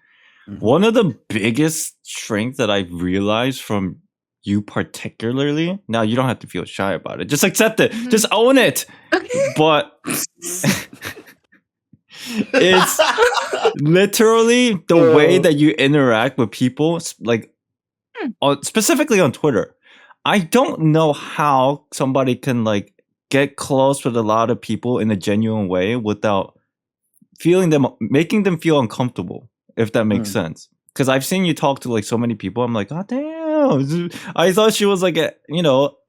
One of the biggest strengths that I've realized from you particularly, now you don't have to feel shy about it. Just accept it. Just own it. But it's literally the way that you interact with people, like specifically on Twitter. I don't know how somebody can like get close with a lot of people in a genuine way without making them feel uncomfortable, if that makes sense. Because I've seen you talk to like so many people. I'm like, oh damn! I thought she was like a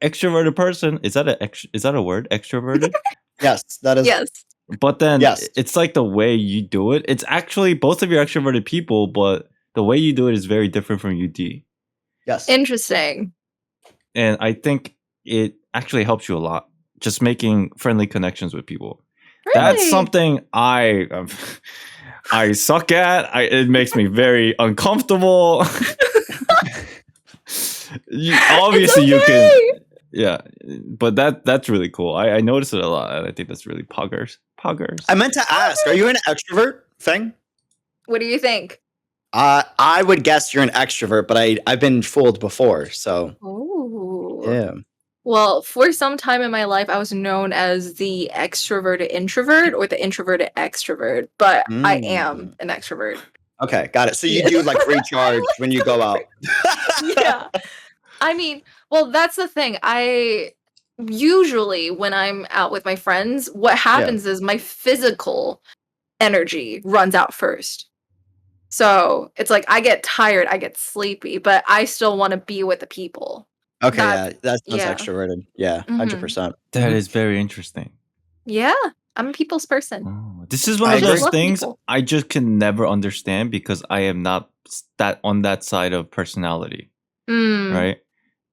extroverted person. Is that a word? Extroverted? Yes, that is. Yes. But then it's like the way you do it. It's actually both of you are extroverted people, but the way you do it is very different from UD. Yes. Interesting. And I think it actually helps you a lot. Just making friendly connections with people. Really? That's something I suck at. It makes me very uncomfortable. Obviously, you can. Yeah, but that's really cool. I notice it a lot, and I think that's really poggers. I meant to ask: are you an extrovert, Feng? What do you think? I would guess you're an extrovert, but I've been fooled before. So. Ooh. Yeah. Well, for some time in my life, I was known as the extroverted introvert or the introverted extrovert, but I am an extrovert. Okay, got it. So you do like recharge when you go out. Yeah. I mean, well, that's the thing. I usually, when I'm out with my friends, what happens is my physical energy runs out first. So it's like I get tired, I get sleepy, but I still want to be with the people. Okay, that's extroverted. Yeah, 100%. That is very interesting. Yeah, I'm a people's person. Oh, this is one of those things I just can never understand because I am not that on that side of personality. Right?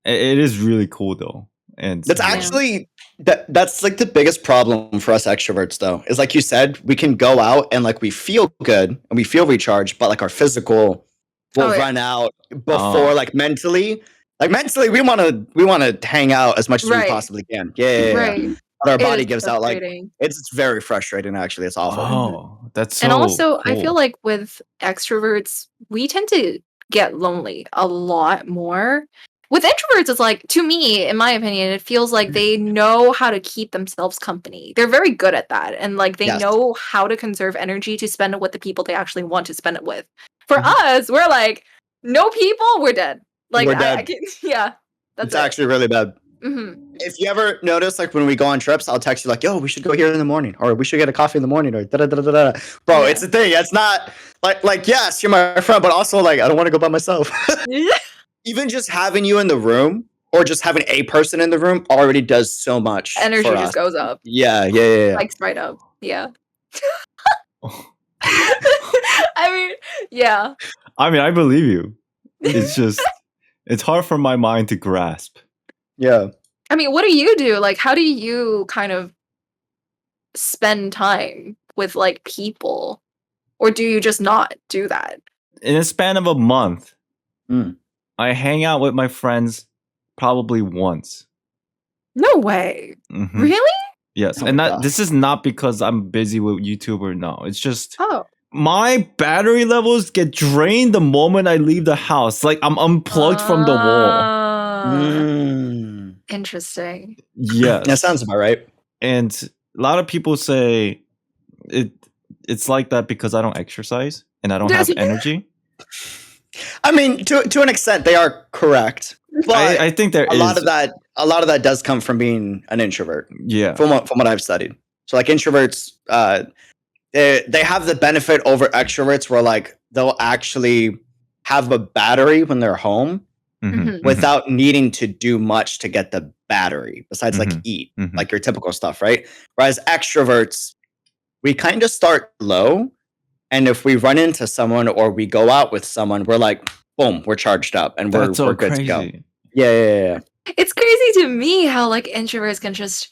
It is really cool though. And that's actually that's like the biggest problem for us extroverts though. Is like you said, we can go out and like we feel good and we feel recharged, but like our physical will run out before like mentally. Like mentally, we want to hang out as much as we possibly can. Yeah. Right. But our body gives out like it's very frustrating. Actually, it's awful. Oh, that's so. And also, cool. I feel like with extroverts, we tend to get lonely a lot more. With introverts, it's like, to me, in my opinion, it feels like they know how to keep themselves company. They're very good at that. And like they know how to conserve energy to spend it with the people they actually want to spend it with. For us, we're like, no people, we're dead. Like, we're dead. That's actually really bad. Mm-hmm. If you ever notice, like when we go on trips, I'll text you like, yo, we should go here in the morning, or we should get a coffee in the morning, or da-da-da-da-da. Bro, it's the thing. It's not like, yes, you're my friend, but also like, I don't want to go by myself. Even just having you in the room or just having a person in the room already does so much. Energy just goes up. Yeah. Like right up. Yeah. I mean, yeah. I mean, I believe you. It's just, it's hard for my mind to grasp. Yeah. I mean, what do you do? Like, how do you kind of spend time with like people? Or do you just not do that? In a span of a month, I hang out with my friends probably once. No way. Mm-hmm. Really? Yes. And this is not because I'm busy with YouTube or no. It's just my battery levels get drained the moment I leave the house. Like I'm unplugged from the wall. Interesting. Yes. That sounds about right. And a lot of people say it's like that because I don't exercise and I don't have energy. I mean, to an extent, they are correct. But I think there is a lot of that does come from being an introvert. Yeah, from what I've studied. So like introverts, they have the benefit over extroverts, where like they'll actually have a battery when they're home without needing to do much to get the battery. Besides like eat, like your typical stuff, right? Whereas extroverts, we kind of start low. And if we run into someone or we go out with someone, we're like, boom, we're charged up and we're good to go. Yeah. It's crazy to me how like introverts can just,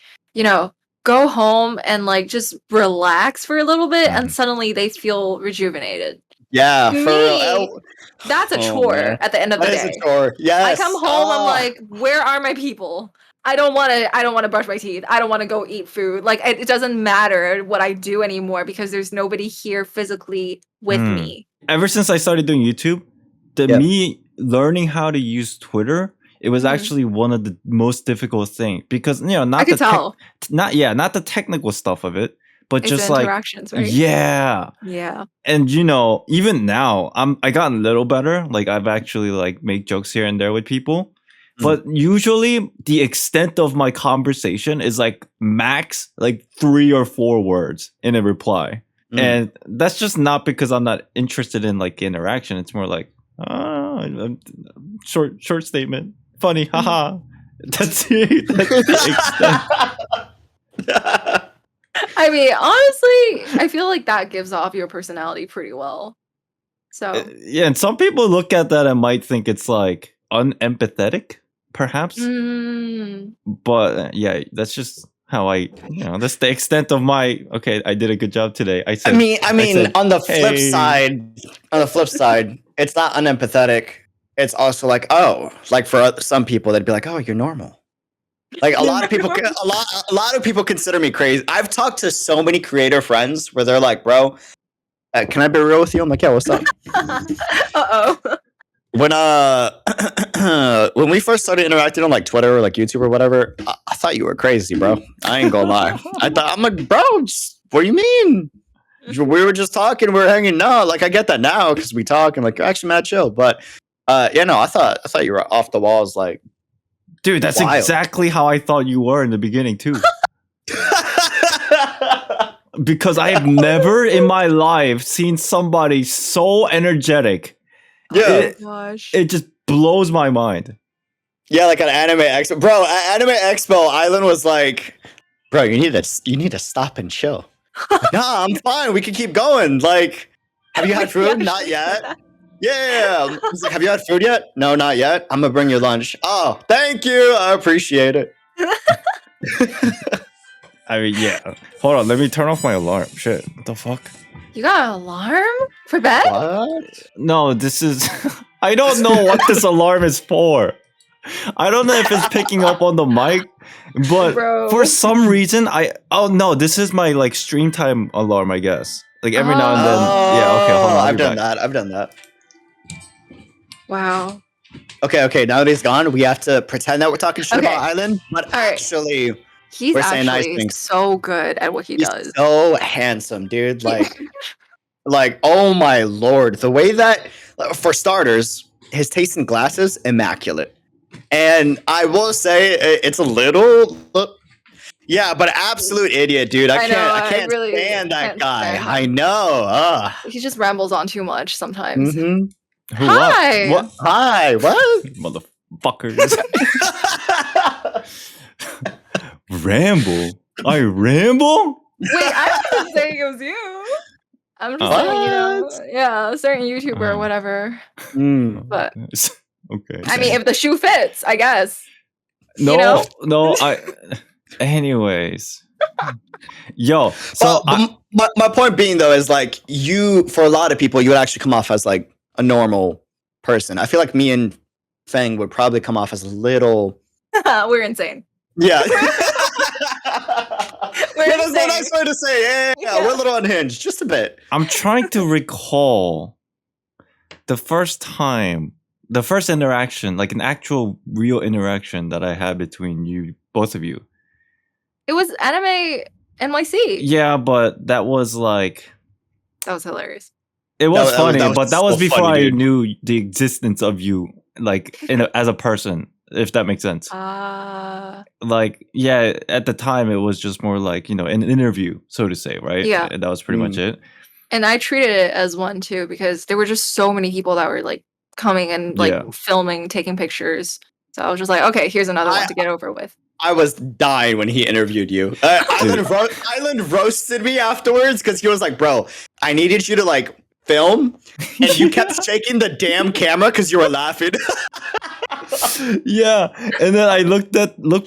go home and like just relax for a little bit and suddenly they feel rejuvenated. Yeah, for real. That's a chore at the end of the day. That is a chore. Yes. I come home, I'm like, where are my people? I don't want to brush my teeth. I don't want to go eat food. Like it doesn't matter what I do anymore because there's nobody here physically with me. Ever since I started doing YouTube, me learning how to use Twitter, it was actually one of the most difficult things because not the technical stuff of it, but it's just like interactions, right? Yeah. And even now, I got a little better. Like I've actually like make jokes here and there with people. But usually the extent of my conversation is like max like 3 or 4 words in a reply. And that's just not because I'm not interested in like interaction. It's more like, short statement. Funny. Haha. That's it. That's the extent. I mean, honestly, I feel like that gives off your personality pretty well. So yeah, and some people look at that and might think it's like unempathetic. Perhaps, but yeah, that's just how I, that's the extent of my. Okay, I did a good job today. I said. I mean, on the flip side, it's not unempathetic. It's also like, like for some people, they'd be like, oh, you're normal. Like a lot of people, a lot of people consider me crazy. I've talked to so many creator friends where they're like, bro, can I be real with you? I'm like, yeah, what's up? When when we first started interacting on like Twitter or like YouTube or whatever, I thought you were crazy, bro. I ain't gonna lie. I'm like, bro, what do you mean? We were just talking, we were hanging. No, like I get that now because we talk and like you're actually mad chill. But I thought you were off the walls, like, dude. That's wild. Exactly how I thought you were in the beginning too. Because I have never in my life seen somebody so energetic. Yeah, it just blows my mind. Yeah, like an anime expo, bro. At Anime Expo, Island was like, bro, you need to stop and chill. Like, nah, I'm fine. We can keep going. Like, have you had food? Not yet. Yeah. He's like, have you had food yet? No, not yet. I'm gonna bring you lunch. Oh, thank you. I appreciate it. I mean, yeah. Hold on, let me turn off my alarm. Shit, what the fuck? You got an alarm for bed? What? No, this is... I don't know what this alarm is for. I don't know if it's picking up on the mic, but for some reason, oh no, this is my like stream time alarm, I guess. Like every now and then. Yeah, okay, hold on. I've done that. Wow. Okay. Now that he's gone, we have to pretend that we're talking shit about Island, but actually, he's we're saying nice things. So good at what he does. So handsome, dude. Like, oh my lord, the way that, for starters, his taste in glasses, immaculate. And I will say, it's a little. Yeah, but absolute idiot, dude. I can't really stand that guy. I know. He just rambles on too much sometimes. Mm-hmm. Hi. What? Hi. What? Motherfuckers. Ramble? I ramble? Wait, I wasn't saying it was you. I'm just saying, a certain YouTuber or whatever. But okay. I mean, if the shoe fits, I guess. No, anyways. Yo, so my point being though is like for a lot of people, you would actually come off as like a normal person. I feel like me and Feng would probably come off as a little. We're insane. Yeah. That's what I started to say. Yeah, we're a little unhinged, just a bit. I'm trying to recall the first interaction, like an actual real interaction that I had between both of you. It was Anime NYC. Yeah, but that was hilarious. It was funny, but that was before I knew the existence of you, like as a person, if that makes sense. Like, yeah, at the time it was just more like, an interview, so to say, right? Yeah. And that was pretty much it. And I treated it as one too, because there were just so many people that were like coming and like filming, taking pictures. So I was just like, okay, here's another one to get over with. I was dying when he interviewed you. Island roasted me afterwards because he was like, bro, I needed you to like film and you kept shaking the damn camera because you were laughing. Yeah, and then I looked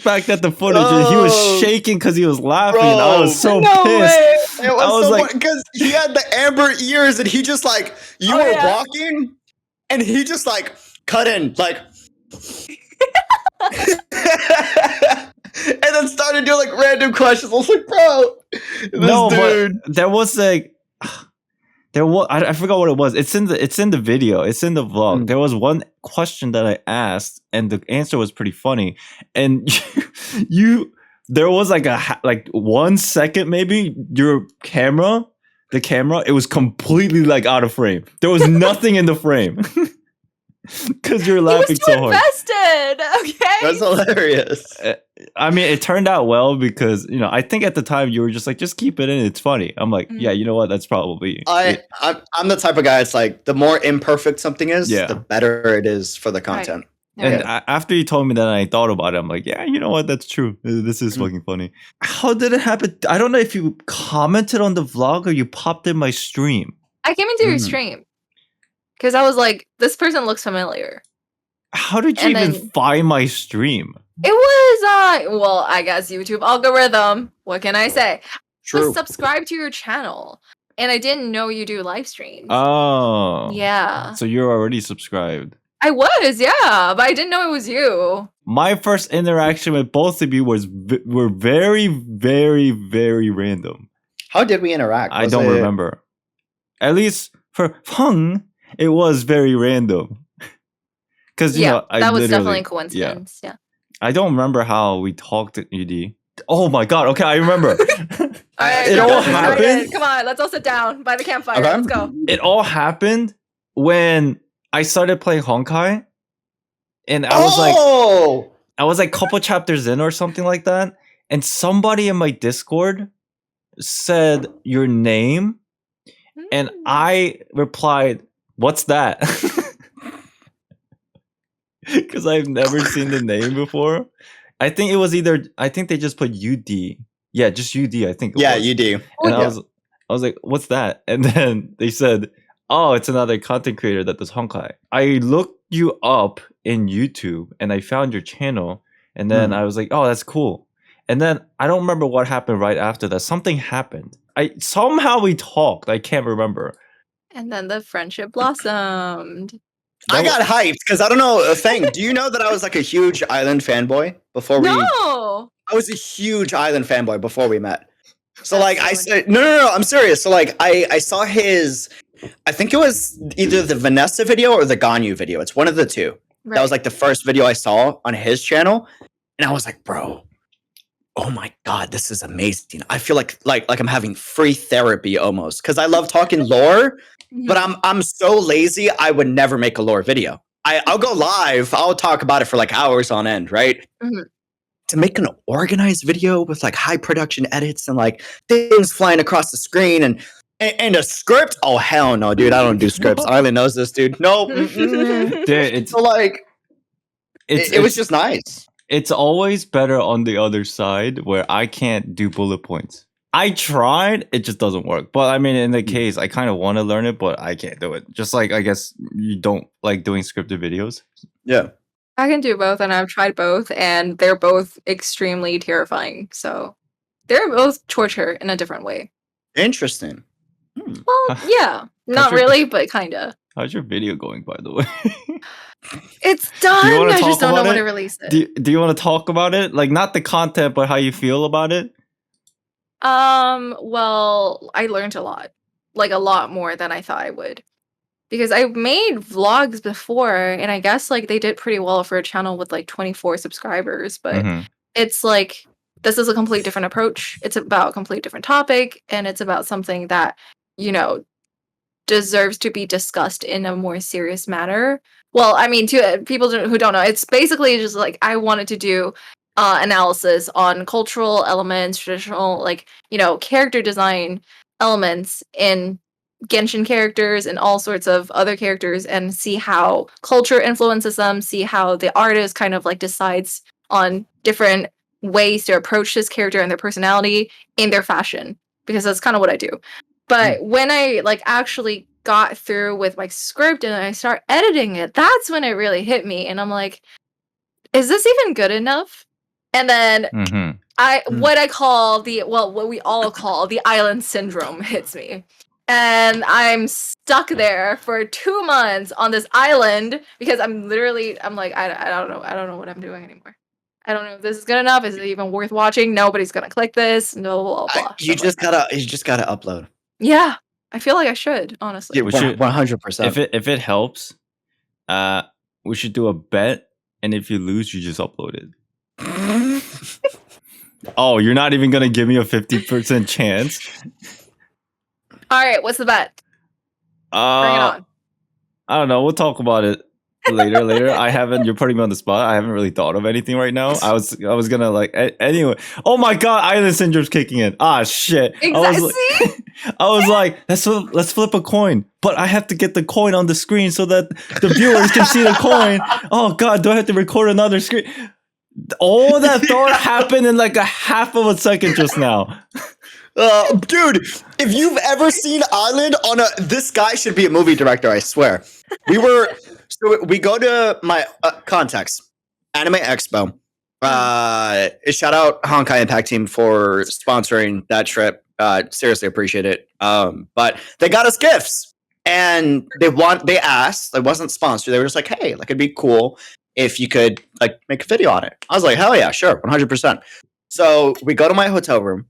back at the footage and he was shaking because he was laughing. And I was so pissed. It was so like, because he had the amber ears and he just like you were walking and he just like cut in like and then started doing like random questions. I was like, bro, but there was like I forgot what it was. It's in the video. It's in the vlog. There was one question that I asked, and the answer was pretty funny. And there was like 1 second maybe the camera, it was completely like out of frame. There was nothing in the frame. Because you're laughing so hard. Invested, okay. That's hilarious. I mean, it turned out well because I think at the time you were just like, just keep it in. It's funny. I'm like, yeah, you know what? That's probably. I'm the type of guy. It's like the more imperfect something is, the better it is for the content. Right. And after you told me that, I thought about it. I'm like, yeah, you know what? That's true. This is fucking funny. How did it happen? I don't know if you commented on the vlog or you popped in my stream. I came into your stream. Because I was like, this person looks familiar. How did you even find my stream? It was, well, I guess YouTube algorithm. What can I say? True. I was subscribed to your channel. And I didn't know you do live streams. Oh. Yeah. So you're already subscribed. I was, yeah. But I didn't know it was you. My first interaction with both of you were very, very, very random. How did we interact? I don't remember. At least for Feng, it was very random. Because that was definitely a coincidence. Yeah. I don't remember how we talked at UD. Oh my god! Okay, I remember. It all happened. Come on, let's all sit down by the campfire. Okay. Let's go. It all happened when I started playing Honkai, and I was like a couple chapters in or something like that, and somebody in my Discord said your name, and I replied, "What's that?" Because I've never seen the name before. I think they just put UD. Yeah, just UD, I think. Yeah, UD. And I was like, what's that? And then they said, oh, it's another content creator that does Honkai. I looked you up in YouTube and I found your channel. And then I was like, oh, that's cool. And then I don't remember what happened right after that. Something happened. Somehow we talked. I can't remember. And then the friendship blossomed. I got hyped because I don't know, Feng, do you know that I was like a huge Island fanboy before we... No! I was a huge Island fanboy before we met. So like I said, no, I'm serious. So like I saw his I think it was either the Vanessa video or the Ganyu video. It's one of the two. Right. That was like the first video I saw on his channel, and I was like, bro, oh my god, this is amazing. I feel like I'm having free therapy almost, because I love talking lore, but I'm so lazy I would never make a lore video. I'll go live, I'll talk about it for like hours on end, right? Mm-hmm. To make an organized video with like high production edits and like things flying across the screen and a script? Oh hell no, dude! I don't do scripts. Island knows this, dude. No, dude, it's so like it was just nice. It's always better on the other side where I can't do bullet points. I tried, it just doesn't work. But I mean, in the case, I kind of want to learn it, but I can't do it. Just like I guess you don't like doing scripted videos. Yeah, I can do both, and I've tried both, and they're both extremely terrifying. So they're both torture in a different way. Interesting. Well, yeah, not really, but kind of. How's your video going, by the way? It's done. I just don't know when to release it. Do you want to talk about it? Like, not the content, but how you feel about it? Well, I learned a lot. Like, a lot more than I thought I would. Because I made vlogs before, and I guess, like, they did pretty well for a channel with, like, 24 subscribers. But it's, like, this is a complete different approach. It's about a complete different topic, and it's about something that, you know, deserves to be discussed in a more serious manner. Well, I mean, to people who don't know, it's basically just like I wanted to do analysis on cultural elements, traditional, like, you know, character design elements in Genshin characters and all sorts of other characters, and see how culture influences them, see how the artist kind of like decides on different ways to approach this character and their personality in their fashion, because that's kind of what I do. But when I like actually got through with my script and I start editing it, that's when it really hit me. And I'm like, is this even good enough? And then what we all call the island syndrome hits me. And I'm stuck there for 2 months on this island because I'm like, I don't know what I'm doing anymore. I don't know if this is good enough. Is it even worth watching? Nobody's gonna click this. No, blah, blah. You just gotta upload. Yeah, I feel like I should, honestly. Yeah, 100%. If it helps, we should do a bet, and if you lose, you just upload it. Oh, you're not even gonna give me a 50% chance? All right, what's the bet? Bring it on. I don't know. We'll talk about it later. You're putting me on the spot. I haven't really thought of anything right now. I was gonna like anyway. Oh my god, island syndrome's kicking in. Ah shit. Exactly. I was like, let's flip a coin, but I have to get the coin on the screen so that the viewers can see the coin. Oh god, do I have to record another screen? All that thought happened in like a half of a second just now. Dude, if you've ever seen Island this guy should be a movie director, I swear. We go to my context, Anime Expo. Shout out Honkai Impact Team for sponsoring that trip. Seriously appreciate it. But they got us gifts, and they asked. It wasn't sponsored. They were just like, hey, like it'd be cool if you could like make a video on it. I was like, hell yeah, sure, 100%. So we go to my hotel room.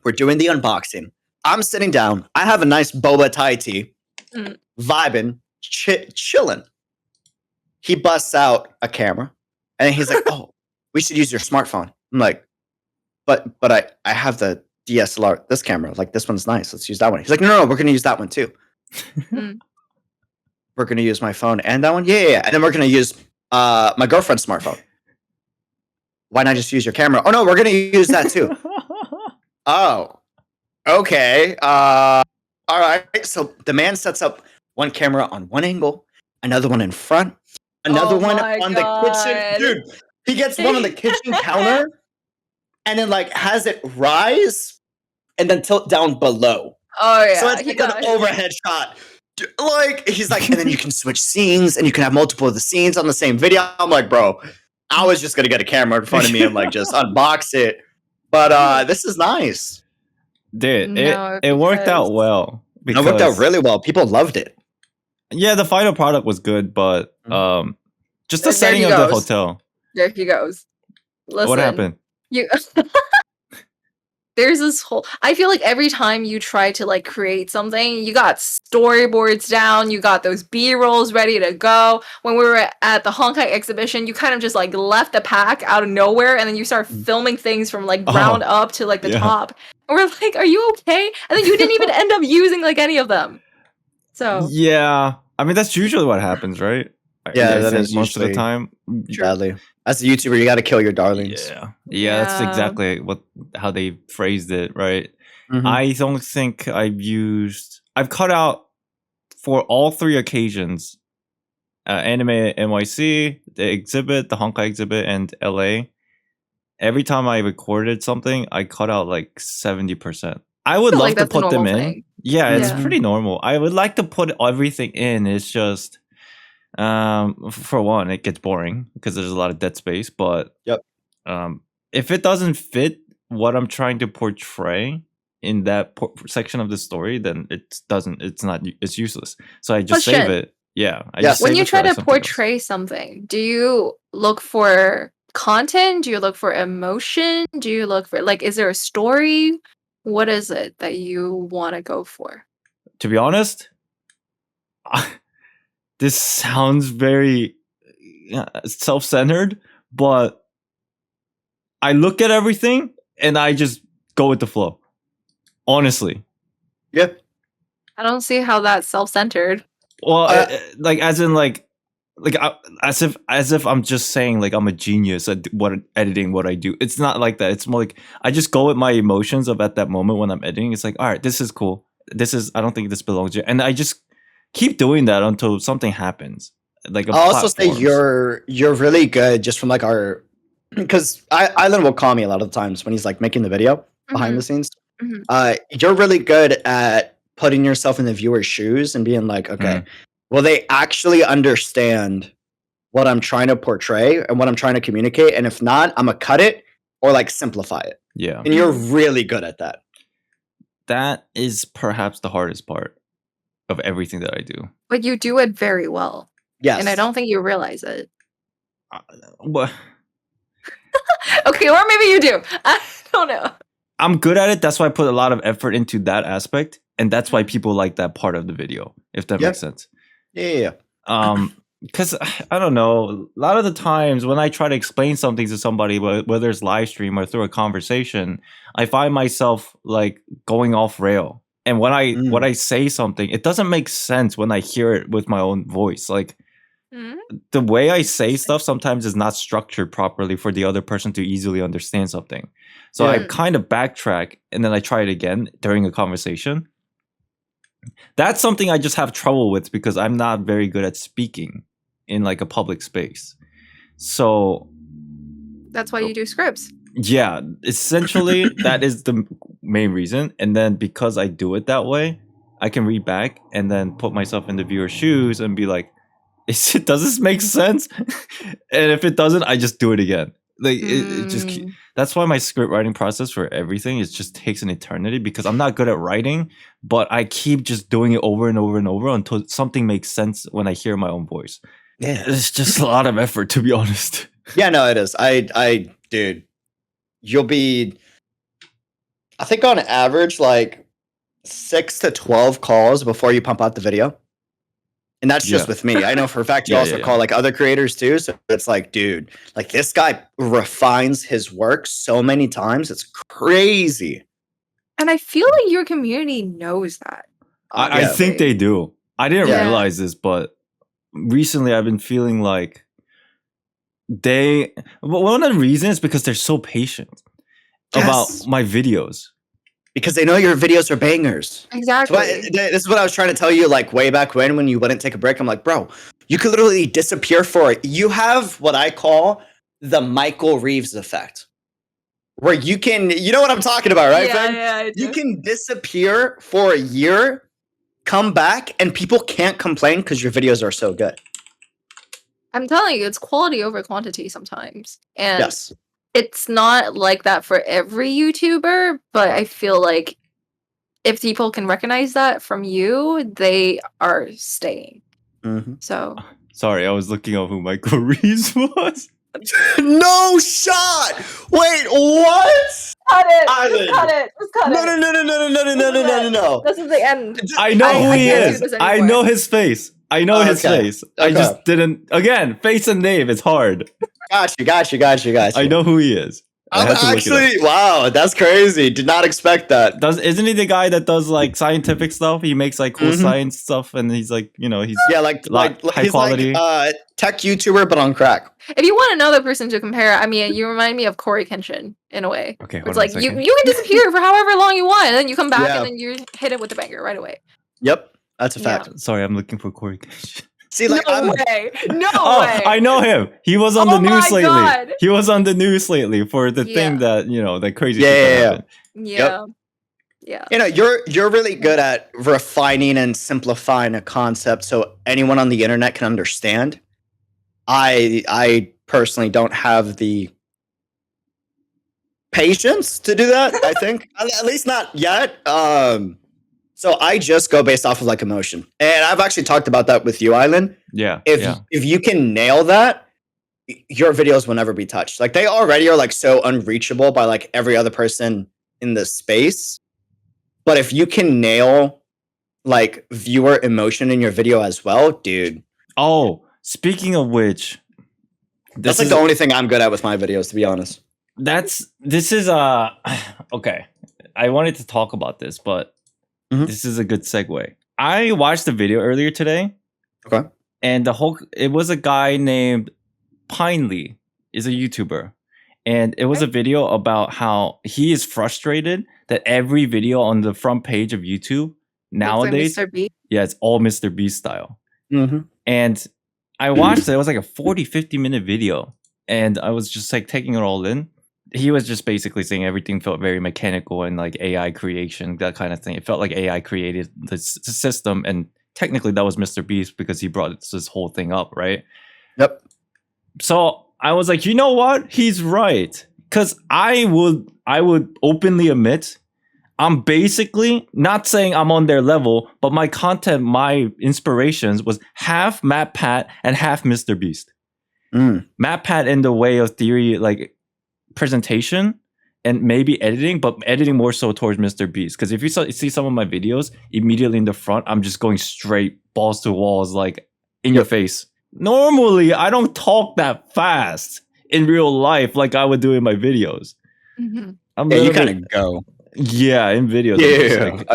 We're doing the unboxing. I'm sitting down. I have a nice boba Thai tea, vibing, chilling. He busts out a camera, and he's like, "Oh, we should use your smartphone." I'm like, "But I have the DSLR. This camera, like this one's nice. Let's use that one." He's like, "No, we're gonna use that one too. We're gonna use my phone and that one. Yeah. And then we're gonna use my girlfriend's smartphone. Why not just use your camera? Oh no, we're gonna use that too." Oh, okay. All right. So the man sets up one camera on one angle, another one in front, another one on the kitchen. Dude, he gets one on the kitchen counter and then like has it rise and then tilt down below. Oh yeah. So it's like an overhead shot. Like he's like, and then you can switch scenes and you can have multiple of the scenes on the same video. I'm like, bro, I was just gonna get a camera in front of me and like just unbox it. But this is nice. Dude, it worked out well. It worked out really well. People loved it. Yeah, the final product was good, but just the setting of the hotel. There he goes. Listen, what happened? there's this whole, I feel like every time you try to like create something, you got storyboards down, you got those B-rolls ready to go. When we were at the Hong Kong exhibition, you kind of just like left the pack out of nowhere, and then you start filming things from like ground up to like the top. And we're like, are you okay? And then you didn't even end up using like any of them. So yeah, I mean that's usually what happens, right? Yeah, that is most of the time. Badly. As a YouTuber, you got to kill your darlings. Yeah, that's exactly how they phrased it, right? I don't think I've cut out for all 3 occasions, Anime NYC, the exhibit, the Hong Kong exhibit, and LA. Every time I recorded something, I cut out like 70%. I would love to put them in. Yeah, it's pretty normal. I would like to put everything in. It's just, for one, it gets boring because there's a lot of dead space. But if it doesn't fit what I'm trying to portray in that section of the story, then it's useless. So I just save it. Yeah. When you try to portray something, do you look for content? Do you look for emotion? Do you look for like, is there a story? What is it that you want to go for? To be honest, this sounds very self-centered, but I look at everything and I just go with the flow. Honestly. Yep. I don't see how that's self-centered. Well, as if I'm just saying like I'm a genius at editing what I do. It's not like that. It's more like I just go with my emotions of at that moment when I'm editing. It's like, all right, this is cool. I don't think this belongs here, and I just keep doing that until something happens. Like I'll also say you're really good just from like because Island will call me a lot of the times when he's like making the video behind the scenes. You're really good at putting yourself in the viewer's shoes and being like, okay, will they actually understand what I'm trying to portray and what I'm trying to communicate? And if not, I'm gonna cut it or like simplify it. Yeah. And you're really good at that. That is perhaps the hardest part of everything that I do. But you do it very well. Yes. And I don't think you realize it. What? Okay, or maybe you do. I don't know. I'm good at it. That's why I put a lot of effort into that aspect. And that's why people like that part of the video, if that makes sense. Yeah. Because I don't know, a lot of the times when I try to explain something to somebody, whether it's live stream or through a conversation, I find myself like going off rail. And when I say something, it doesn't make sense when I hear it with my own voice. Like the way I say stuff sometimes is not structured properly for the other person to easily understand something. So I kind of backtrack and then I try it again during a conversation. That's something I just have trouble with because I'm not very good at speaking in like a public space. So that's why you do scripts. Yeah, essentially that is the main reason. And then because I do it that way, I can read back and then put myself in the viewer's shoes and be like, does this make sense? And if it doesn't, I just do it again. Like it just that's why my script writing process for everything just takes an eternity because I'm not good at writing, but I keep just doing it over and over and over until something makes sense when I hear my own voice. Yeah, it's just a lot of effort, to be honest. Yeah, no, it is. Dude, you'll be, I think on average, like 6 to 12 calls before you pump out the video. And that's just with me. I know for a fact you also call like other creators too. So it's like, dude, like this guy refines his work so many times. It's crazy. And I feel like your community knows that. I think they do. I didn't realize this, but recently I've been feeling like one of the reasons is because they're so patient about my videos. Because they know your videos are bangers. Exactly. So this is what I was trying to tell you, like way back when you wouldn't take a break. I'm like, bro, you could literally disappear for it. You have what I call the Michael Reeves effect, where you can, you know what I'm talking about, right, Feng? Yeah, I do. You can disappear for a year, come back, and people can't complain because your videos are so good. I'm telling you, it's quality over quantity sometimes. And it's not like that for every YouTuber, but I feel like if people can recognize that from you, they are staying. So sorry, I was looking up who Michael Reeves was. No shot! Wait, what? cut it. Island. Just cut it. Just cut No, it. no. This is the end. I know who he can't do is. this I anymore. know his face. I know his face. I just didn't. Again, face and name. It's hard. Got you. I know who he is. I'm actually, wow, that's crazy. Did not expect that. Isn't he the guy that does like scientific stuff? He makes like cool science stuff, and he's like, you know, he's like high he's quality. like tech YouTuber, but on crack. If you want another person to compare, I mean, you remind me of Corey Kenshin in a way. Okay, it's like you can disappear for however long you want, and then you come back and then you hit it with the banger right away. Yep, that's a fact. Yeah. Sorry, I'm looking for Corey Kenshin. See, like, no way. I know him. He was on the news lately. God. He was on the news lately for the thing that, you know, that crazy shit that happened. Yeah. You know, you're really good at refining and simplifying a concept so anyone on the internet can understand. I personally don't have the patience to do that, I think. At least not yet. So I just go based off of like emotion. And I've actually talked about that with you, Island. Yeah. If you can nail that, your videos will never be touched. Like they already are like so unreachable by like every other person in the space. But if you can nail like viewer emotion in your video as well, dude. Oh, speaking of which, that's like the only thing I'm good at with my videos, to be honest. This is okay. I wanted to talk about this, but this is a good segue. I watched the video earlier today. Okay. And it was a guy named Pinely, is a YouTuber. And it was a video about how he is frustrated that every video on the front page of YouTube nowadays, it's all Mr. Beast style. And I watched it. It was like a 40-50 minute video. And I was just like taking it all in. He was just basically saying everything felt very mechanical and like AI creation, that kind of thing. It felt like AI created the system, and technically that was Mr. Beast because he brought this whole thing up, right? Yep. So I was like, you know what? He's right. Because I would openly admit I'm basically not saying I'm on their level, but my content, my inspirations was half MatPat and half Mr. Beast. MatPat in the way of theory, like presentation and maybe editing, but editing more so towards Mr. Beast. Because if you see some of my videos, immediately in the front, I'm just going straight balls to walls, like in your face. Normally, I don't talk that fast in real life like I would do in my videos. You kind of go. Yeah, in videos. Dude,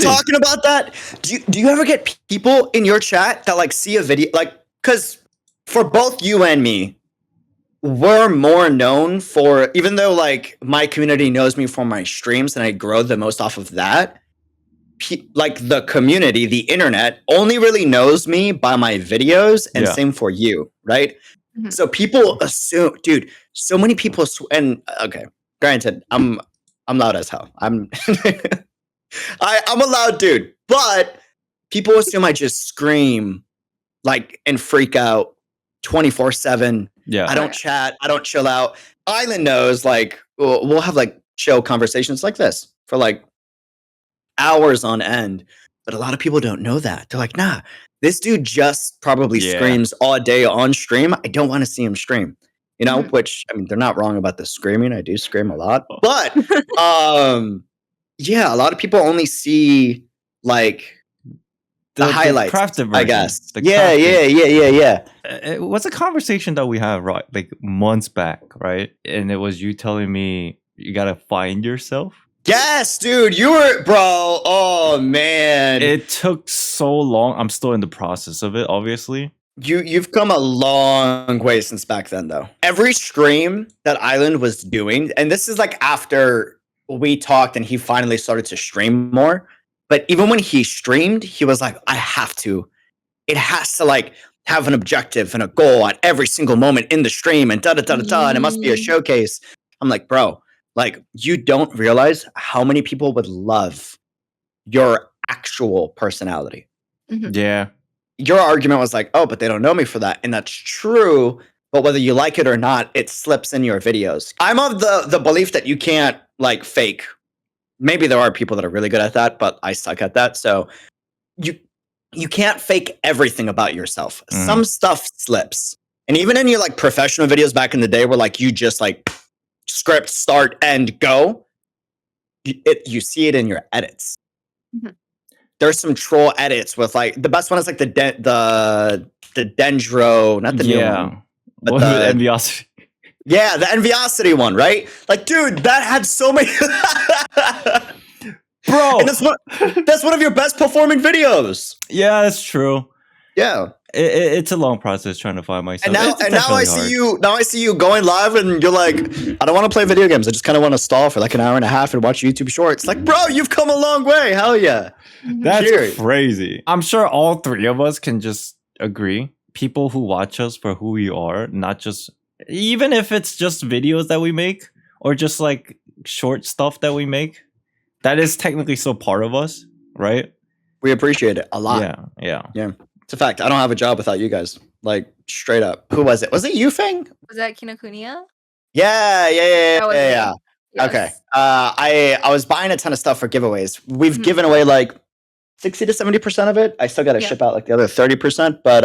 talking about that, do you ever get people in your chat that like see a video? Like, because for both you and me, we're more known for, even though like my community knows me for my streams and I grow the most off of that, like the community, the internet only really knows me by my videos, and same for you, right? So people assume, dude, so many people, and okay, granted, I'm loud as hell. I'm a loud dude, but people assume I just scream like and freak out 24/7. Yeah. I don't chat. I don't chill out. Island knows, like, we'll have like chill conversations like this for like hours on end. But a lot of people don't know that. They're like, nah, this dude just probably screams all day on stream. I don't want to see him stream. You know, which, I mean, they're not wrong about the screaming. I do scream a lot. But yeah, a lot of people only see like the highlights, crafted version, I guess. Yeah. It was a conversation that we had like months back, right? And it was you telling me you gotta find yourself. Yes, dude, you were, bro. Oh man, it took so long. I'm still in the process of it, obviously. You've come a long way since back then, though. Every stream that Island was doing, and this is like after we talked and he finally started to stream more. But even when he streamed, he was like, I have to. It has to like have an objective and a goal at every single moment in the stream and da-da-da-da-da, and it must be a showcase. I'm like, bro, like you don't realize how many people would love your actual personality. Yeah. Your argument was like, oh, but they don't know me for that. And that's true. But whether you like it or not, it slips in your videos. I'm of the belief that you can't like fake. Maybe there are people that are really good at that, but I suck at that. So you can't fake everything about yourself. Some stuff slips. And even in your like professional videos back in the day where like you just like script, start, end, go. You see it in your edits. Mm-hmm. There's some troll edits with like the best one is like the Dendro, not the new one, but the Enviosity. Yeah, the Enviosity one, right? Like, dude, that had so many. Bro, and that's one of your best performing videos. Yeah, that's true. Yeah, it's a long process trying to find myself. And now I see you. Now I see you going live, and you're like, I don't want to play video games. I just kind of want to stall for like an hour and a half and watch YouTube shorts. Like, bro, you've come a long way. Hell yeah, that's crazy. I'm sure all three of us can just agree. People who watch us for who we are, not just even if it's just videos that we make or just like short stuff that we make, that is technically still part of us, right? We appreciate it a lot. Yeah. It's a fact. I don't have a job without you guys. Like, straight up. Who was it? Was it you, Feng? Was that Kinokuniya? Yeah. Yes. Okay. I was buying a ton of stuff for giveaways. We've given away like 60 to 70% of it. I still got to ship out like the other 30%. But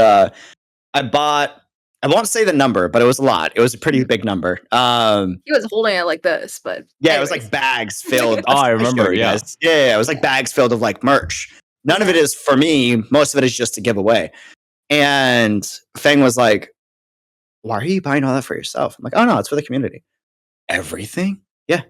I won't say the number, but it was a lot. It was a pretty big number. He was holding it like this, but yeah, it was like bags filled. I remember. Yeah, it was like bags filled of like merch. None of it is for me. Most of it is just to give away. And Feng was like, "Why are you buying all that for yourself?" I'm like, "Oh no, it's for the community." Everything? Yeah,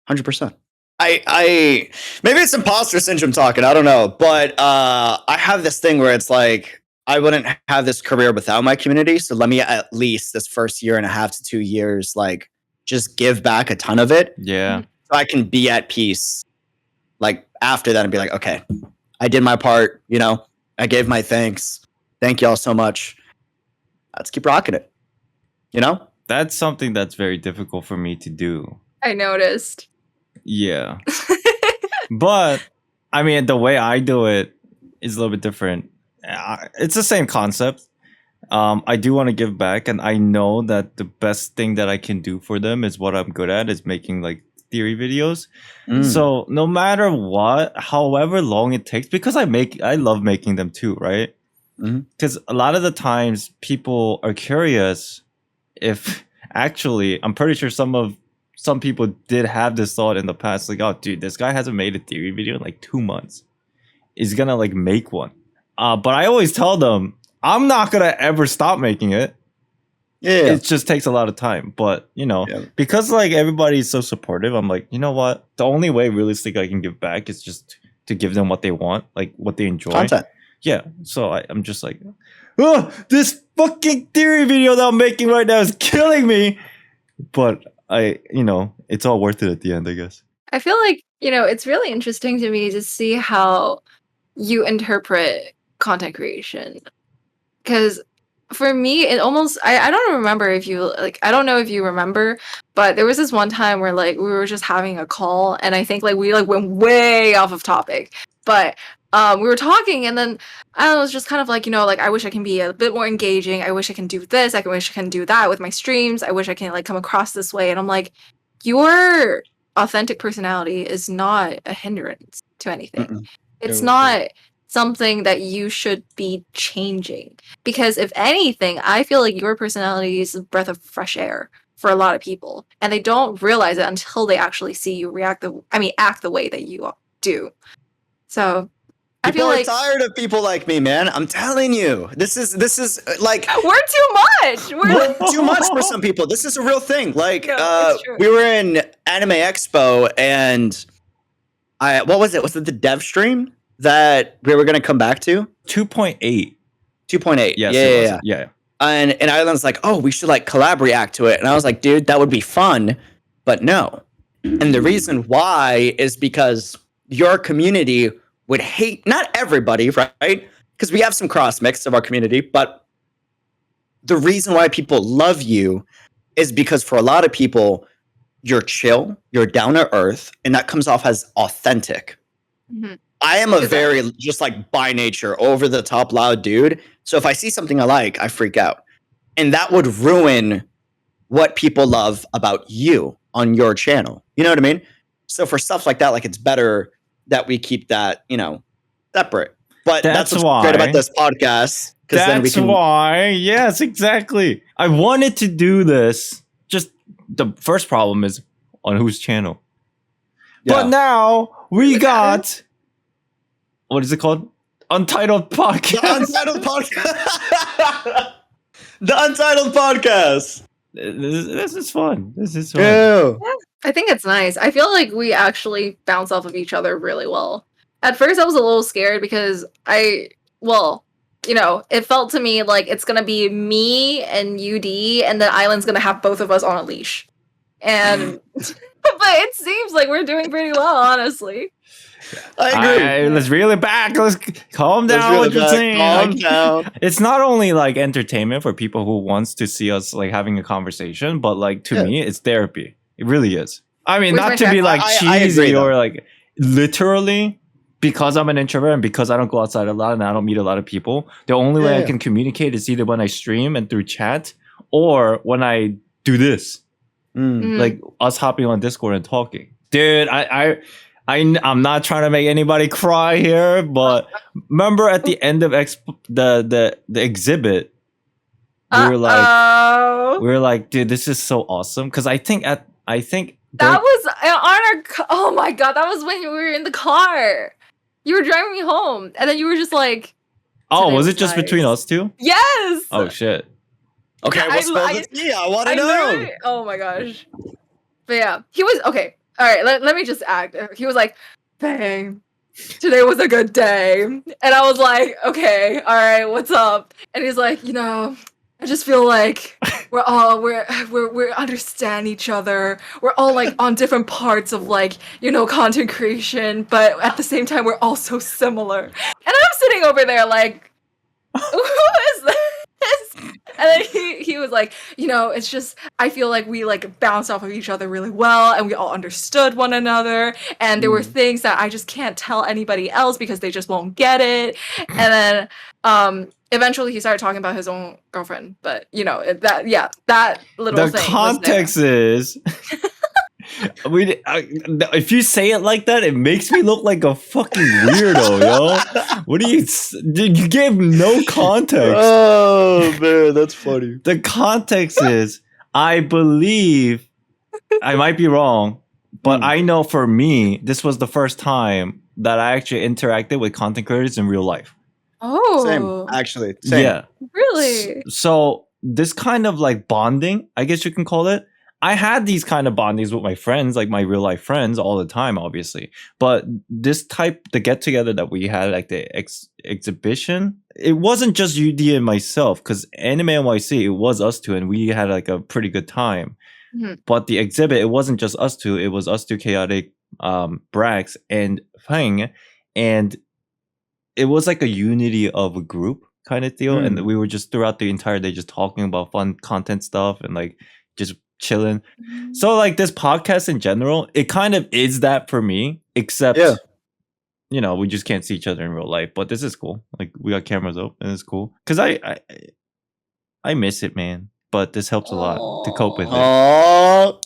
100%. I maybe it's imposter syndrome talking. I don't know, but I have this thing where it's like, I wouldn't have this career without my community. So let me at least this first 1.5 to 2 years, like just give back a ton of it. Yeah. So I can be at peace. Like after that and be like, okay, I did my part. You know, I gave my thanks. Thank y'all so much. Let's keep rocking it. You know? That's something that's very difficult for me to do. I noticed. Yeah. But I mean, the way I do it is a little bit different. It's the same concept. I do want to give back, and I know that the best thing that I can do for them is what I'm good at, is making like theory videos. So no matter what, however long it takes, because I love making them too, right? Because a lot of the times people are curious if actually, I'm pretty sure some people did have this thought in the past, like, oh dude, this guy hasn't made a theory video in like 2 months. He's gonna like make one. But I always tell them, I'm not going to ever stop making it. Yeah. It just takes a lot of time. But, you know, because like everybody's so supportive, I'm like, you know what? The only way realistically I can give back is just to give them what they want, like what they enjoy. Content. Yeah. So I'm just like, oh, this fucking theory video that I'm making right now is killing me. But it's all worth it at the end, I guess. I feel like, it's really interesting to me to see how you interpret content creation, because for me it almost I don't remember if you I don't know if you remember, but there was this one time where like we were just having a call, and I think like we like went way off of topic, but we were talking, and then I was just kind of like, I wish I can be a bit more engaging, I wish I can do this, I wish I can do that with my streams, I wish I can like come across this way, and I'm like, your authentic personality is not a hindrance to anything. It's not something that you should be changing, because if anything, I feel like your personality is a breath of fresh air for a lot of people, and they don't realize it until they actually see you act the way that you do. So I feel like tired of people like me, man. I'm telling you, this is like we're too much. We're too much for some people. This is a real thing. Like we were in Anime Expo, and what was it? Was it the dev stream that we were going to come back to? 2.8. 2.8. Yes, yeah. And Ireland's like, oh, we should like collab react to it. And I was like, dude, that would be fun, but no. And the reason why is because your community would hate, not everybody, right? Because we have some cross mix of our community, but the reason why people love you is because for a lot of people, you're chill, you're down to earth, and that comes off as authentic. I am a very just like by nature over the top loud dude. So if I see something I like, I freak out. And that would ruin what people love about you on your channel. You know what I mean? So for stuff like that, like it's better that we keep that, separate. But that's what's great about this podcast. Why. Yes, exactly. I wanted to do this just the first problem is on whose channel. Yeah. But now we got, what is it called? Untitled Podcast. The Untitled Podcast. The Untitled Podcast. This is fun. This is fun. Yeah. I think it's nice. I feel like we actually bounce off of each other really well. At first, I was a little scared because it felt to me like it's gonna be me and UD, and the island's gonna have both of us on a leash. And but it seems like we're doing pretty well, honestly. I agree. Let's reel it back. Let's calm down. What you're saying. Calm down. It's not only like entertainment for people who wants to see us like having a conversation, but like to me, it's therapy. It really is. I mean, Where's not to my be like I cheesy agree, or like literally, because I'm an introvert and because I don't go outside a lot and I don't meet a lot of people. The only way I can communicate is either when I stream and through chat or when I do this, like us hopping on Discord and talking. Dude, I'm not trying to make anybody cry here, but remember at the end of the exhibit, we were like, dude, this is so awesome. Because I think that was on our. Oh my god, that was when we were in the car. You were driving me home, and then you were just like, "Oh, was it just between us two?" Yes. Oh shit. Okay, what's the tea? I want to know. Oh my gosh. But yeah, he was okay. All right, let me just act. He was like, "Feng, today was a good day," and I was like, "Okay, all right, what's up?" And he's like, I just feel like we're understand each other. We're all like on different parts of like, content creation, but at the same time we're all so similar. And I'm sitting over there like, who is this? And then he was like, it's just I feel like we like bounce off of each other really well and we all understood one another. And there were things that I just can't tell anybody else because they just won't get it. And then eventually he started talking about his own girlfriend, but that little the thing. Context is if you say it like that, it makes me look like a fucking weirdo, yo. What do you gave no context? Oh man, that's funny. The context is, I believe, I might be wrong, but I know for me, this was the first time that I actually interacted with content creators in real life. Oh, same, actually. Same. Yeah, really? So this kind of like bonding, I guess you can call it. I had these kind of bondings with my friends, like my real life friends, all the time, obviously. But this type, the get together that we had, like the exhibition, it wasn't just UD and myself, because Anime NYC, it was us two, and we had like a pretty good time. Mm-hmm. But the exhibit, it wasn't just us two, it was us two, Chaotic, Brax, and Feng, and it was like a unity of a group kind of deal, and we were just throughout the entire day just talking about fun content stuff and like just chilling. So like this podcast in general, it kind of is that for me, except we just can't see each other in real life. But this is cool. Like we got cameras up and it's cool because I miss it, man. But this helps a lot to cope with it. Oh,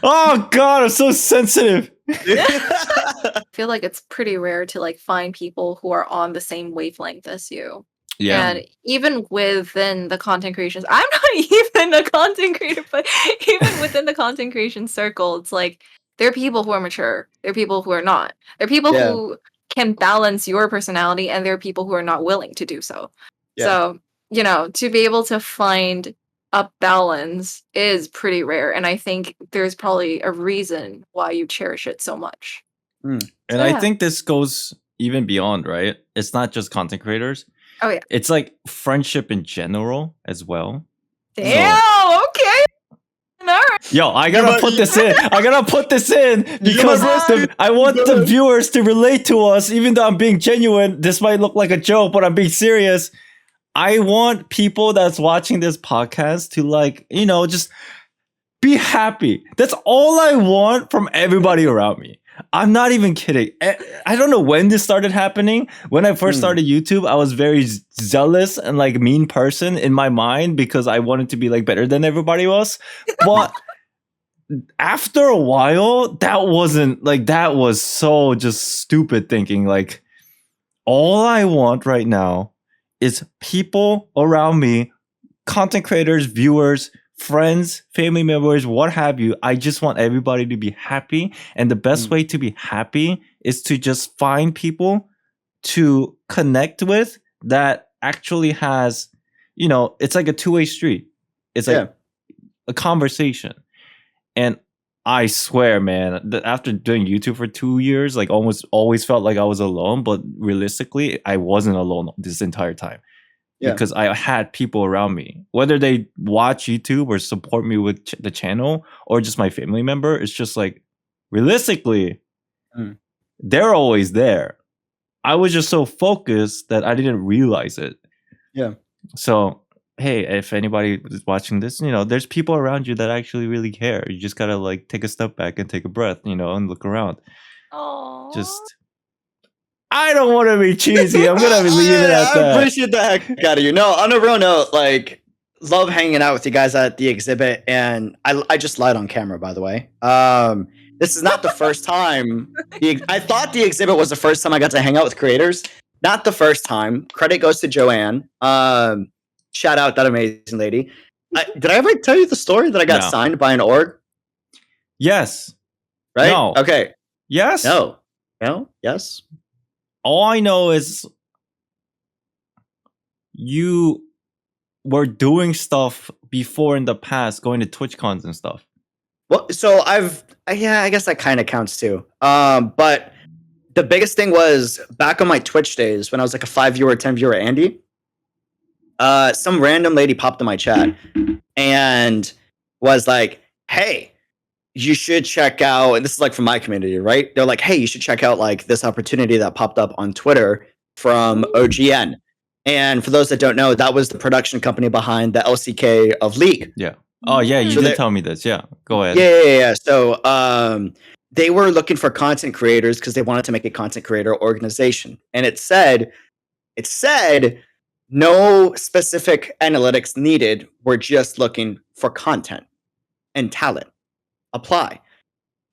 oh god, I'm so sensitive. I feel like it's pretty rare to like find people who are on the same wavelength as you. Yeah. And even within the content creations, I'm not even a content creator, but even within the content creation circle, it's like there are people who are mature. There are people who are not. There are people who can balance your personality, and there are people who are not willing to do so. Yeah. So, to be able to find a balance is pretty rare. And I think there's probably a reason why you cherish it so much. And I think this goes even beyond, right? It's not just content creators. Oh yeah. It's like friendship in general as well. Damn, okay. Yo, I gotta put this in. I gotta put this in because I want the viewers to relate to us, even though I'm being genuine. This might look like a joke, but I'm being serious. I want people that's watching this podcast to like, just be happy. That's all I want from everybody around me. I'm not even kidding. I don't know when this started happening. When I first started YouTube, I was very zealous and like mean person in my mind because I wanted to be like better than everybody else. But after a while, that was so just stupid thinking. Like all I want right now is people around me, content creators, viewers friends, family members, what have you. I just want everybody to be happy. And the best way to be happy is to just find people to connect with that actually has, it's like a two-way street. It's like a conversation. And I swear, man, after doing YouTube for 2 years, like almost always felt like I was alone. But realistically, I wasn't alone this entire time. Because I had people around me, whether they watch YouTube or support me with the channel or just my family member. It's just like, realistically, they're always there. I was just so focused that I didn't realize it. Yeah. So, hey, if anybody is watching this, there's people around you that actually really care. You just gotta like take a step back and take a breath, and look around. Aww. Just. I don't want to be cheesy. I'm gonna leave it at that. I appreciate the heck out of you. No, on a real note, like, love hanging out with you guys at the exhibit, and I just lied on camera, by the way. This is not the first time. I thought the exhibit was the first time I got to hang out with creators. Not the first time. Credit goes to Joanne. Shout out that amazing lady. Did I ever tell you the story that I got signed by an org? Yes. Right? No. Okay. Yes. No. Yes. All I know is you were doing stuff before in the past, going to TwitchCons and stuff. Well, so I guess that kind of counts too. But the biggest thing was back on my Twitch days when I was like a 5-viewer, 10-viewer Andy. Some random lady popped in my chat and was like, "Hey, you should check out," and this is like from my community, right? They're like, "Hey, you should check out like this opportunity that popped up on Twitter from OGN." And for those that don't know, that was the production company behind the LCK of League. Yeah. Oh yeah, you did tell me this. Yeah. Go ahead. Yeah. So they were looking for content creators because they wanted to make a content creator organization. And it said no specific analytics needed. We're just looking for content and talent. Apply.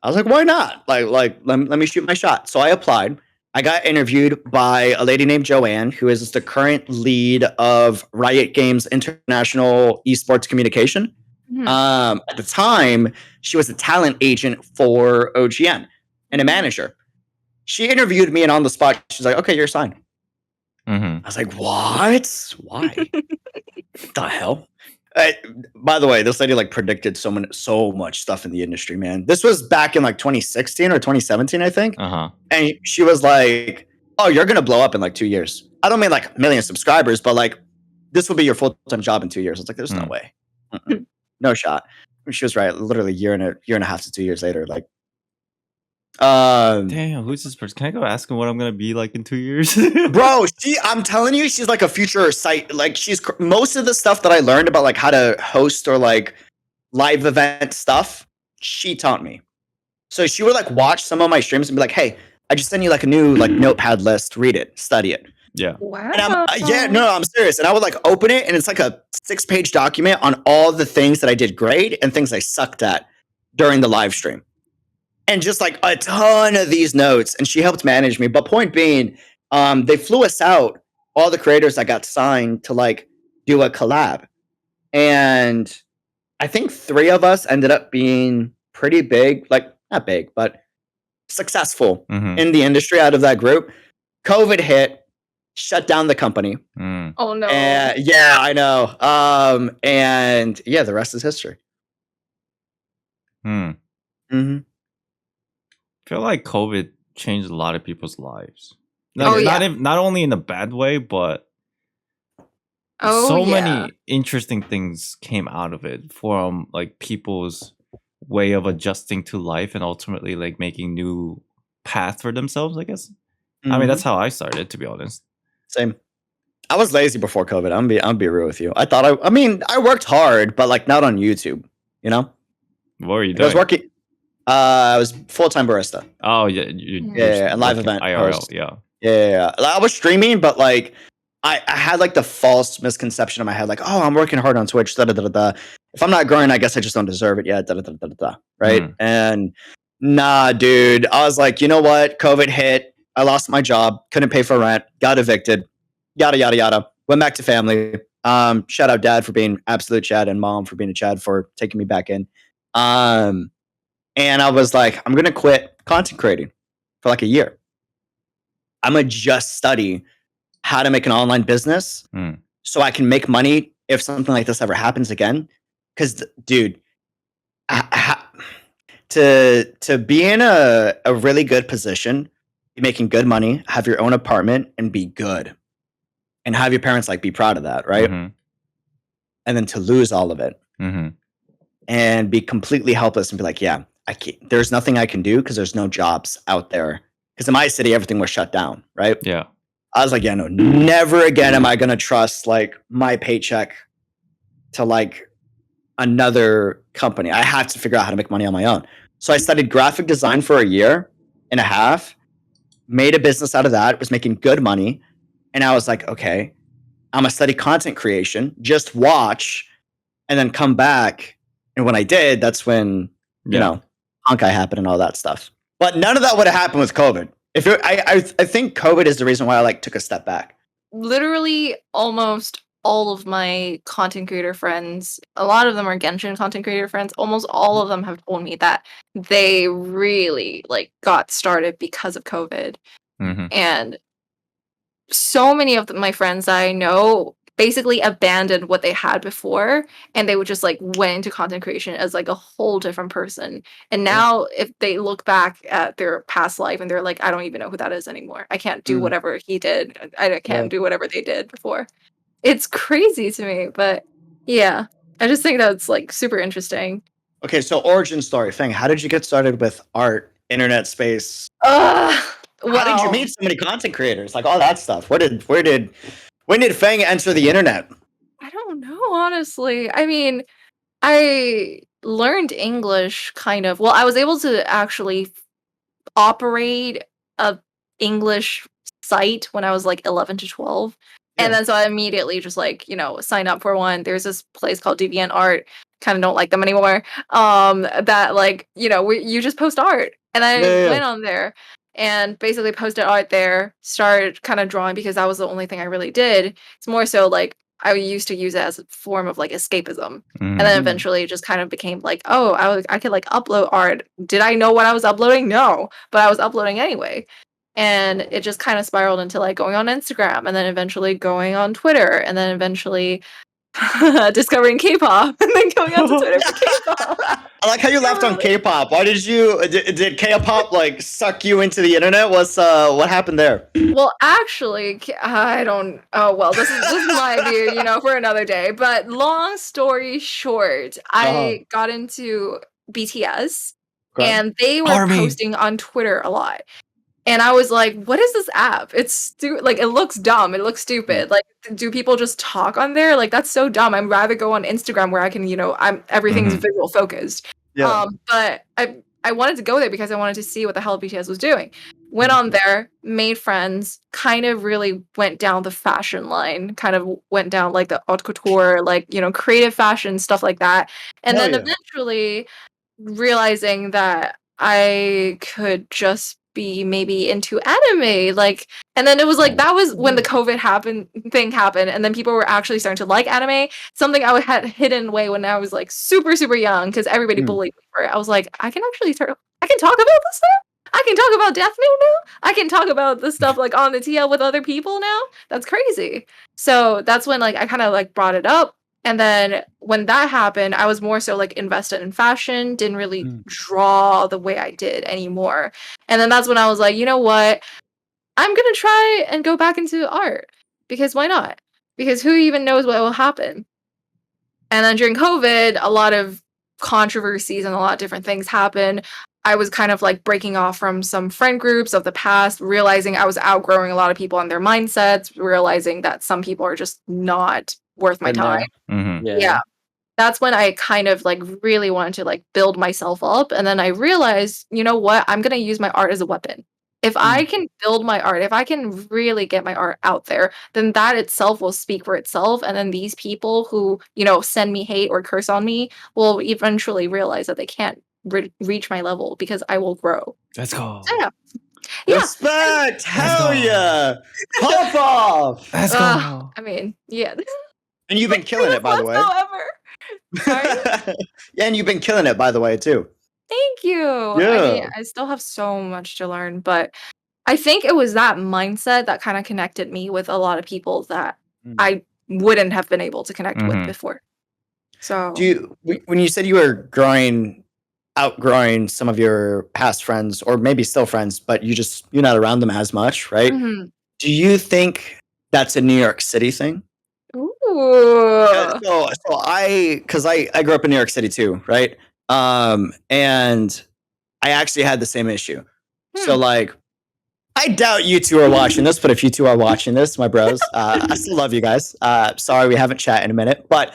I was like, why not? Like let me shoot my shot. So I applied. I got interviewed by a lady named Joanne, who is the current lead of Riot Games International Esports Communication. At the time, she was a talent agent for OGN and a manager. She interviewed me, and on the spot, she's like, "Okay, you're signed." I was like, "What? Why? The hell?" By the way, this lady like predicted so much stuff in the industry, man. This was back in like 2016 or 2017, I think. And she was like, "Oh, you're gonna blow up in like 2 years." I don't mean like a million subscribers, but like this will be your full-time job in 2 years. I was like, "There's no way, no shot." And she was right. Literally, year and a half to 2 years later, like. Damn, who's this person? Can I go ask him what I'm gonna be like in 2 years? Bro, I'm telling you, she's like a future site. Like, she's most of the stuff that I learned about like how to host or like live event stuff, she taught me. So she would like watch some of my streams and be like, "Hey, I just sent you like a new like notepad list. Read it, study it." Yeah. Wow. And I'm serious. And I would like open it, and it's like a 6-page document on all the things that I did great and things I sucked at during the live stream. And just like a ton of these notes, and she helped manage me. But point being, they flew us out, all the creators that got signed to like do a collab. And I think 3 of us ended up being pretty big, like not big, but successful in the industry out of that group. COVID hit, shut down the company. Oh no. Yeah, I know. And yeah, the rest is history. I feel like COVID changed a lot of people's lives. Not only in a bad way, but many interesting things came out of it from like people's way of adjusting to life and ultimately like making new paths for themselves, I guess. I mean, that's how I started, to be honest. Same. I was lazy before COVID. I'm be real with you. I worked hard, but like not on YouTube, you know? What were you doing? I was working. I was full-time barista. Oh yeah, and live event IRL, host. Yeah. I was streaming, but like I had like the false misconception in my head, like, "Oh, I'm working hard on Twitch. Da da da da. If I'm not growing, I guess I just don't deserve it yet." Da da da da da. Right? And nah, dude. I was like, you know what? COVID hit. I lost my job. Couldn't pay for rent. Got evicted. Yada yada yada. Went back to family. Shout out dad for being absolute Chad and mom for being a Chad for taking me back in. And I was like, I'm going to quit content creating for like a year. I'm going to just study how to make an online business so I can make money if something like this ever happens again. Because, dude, to be in a really good position, be making good money, have your own apartment, and be good. And have your parents like be proud of that, right? And then to lose all of it and be completely helpless and be like, yeah, I can't, there's nothing I can do because there's no jobs out there. Because in my city, everything was shut down, right? Yeah. I was like, yeah, no, never again am I going to trust like my paycheck to like another company. I have to figure out how to make money on my own. So I studied graphic design for a year and a half, made a business out of that, was making good money. And I was like, okay, I'm going to study content creation, just watch, and then come back. And when I did, that's when, you know, Honkai happened and all that stuff. But none of that would have happened with COVID. I think COVID is the reason why I like took a step back. Literally almost all of my content creator friends, a lot of them are Genshin content creator friends, almost all of them have told me that they really like got started because of COVID. And so many of my friends that I know basically abandoned what they had before, and they would just like went into content creation as like a whole different person. And now if they look back at their past life and they're like, I don't even know who that is anymore. I can't do whatever he did. I can't do whatever they did before. It's crazy to me, but yeah, I just think that's like super interesting. Okay, so origin story, Feng. How did you get started with art, internet space? How did you meet so many content creators? Like all that stuff. When did Feng enter the internet? I don't know, honestly. I mean, I learned English kind of. Well, I was able to actually operate a English site when I was like 11 to 12. And then so I immediately just like, you know, signed up for one. There's this place called DeviantArt. Kind of don't like them anymore. That like, you know, you just post art. And I went on there and basically posted art there, started kind of drawing because that was the only thing I really did. It's more so like I used to use it as a form of like escapism. And then eventually it just kind of became like, oh, I could like upload art. Did I know what I was uploading? No, but I was uploading anyway. And it just kind of spiraled into like going on Instagram and then eventually going on Twitter and then eventually discovering K-pop and then going on to Twitter for K-pop. I like how you left on K-pop. Why did K-pop like suck you into the internet? What happened there? Well, actually, I don't. Oh well, this is my view, you know, for another day. But long story short, I got into BTS, and they were posting on Twitter a lot. And I was like, what is this app? It's like, it looks dumb. It looks stupid. Like, do people just talk on there? Like, that's so dumb. I'd rather go on Instagram where I can, you know, everything's visual focused. Yeah. But I wanted to go there because I wanted to see what the hell BTS was doing. Went on there, made friends, kind of really went down the fashion line, kind of went down like the haute couture, like, you know, creative fashion, stuff like that. And then eventually realizing that I could just be maybe into anime, like, and then it was like that was when the COVID thing happened, and then people were actually starting to like anime, something I had hidden away when I was like super young because everybody bullied me for it. I was like, I can talk about this stuff. I can talk about Death Note now. I can talk about this stuff like on the TL with other people now. That's crazy. So that's when like I kind of like brought it up. And then when that happened, I was more so like invested in fashion, didn't really draw the way I did anymore. And then that's when I was like, you know what? I'm going to try and go back into art because why not? Because who even knows what will happen? And then during COVID, a lot of controversies and a lot of different things happened. I was kind of like breaking off from some friend groups of the past, realizing I was outgrowing a lot of people and their mindsets, realizing that some people are just not worth my time. Yeah. That's when I kind of like really wanted to like build myself up. And then I realized, you know what? I'm going to use my art as a weapon. If I can build my art, if I can really get my art out there, then that itself will speak for itself. And then these people who, you know, send me hate or curse on me will eventually realize that they can't reach my level because I will grow. Let's go. So, yeah. Respect! Hell yeah! Pop off! Let's go. I mean, yeah. And you've been killing it, by the way. Sorry? Yeah, and you've been killing it, by the way, too. Thank you. Yeah. I mean, I still have so much to learn, but I think it was that mindset that kind of connected me with a lot of people that I wouldn't have been able to connect with before. So, when you said you were outgrowing some of your past friends, or maybe still friends, but you're not around them as much, right? Do you think that's a New York City thing? Ooh. Because I grew up in New York City too, right? And I actually had the same issue. So like, I doubt you two are watching this, but if you two are watching this, my bros, I still love you guys. Sorry we haven't chatted in a minute, but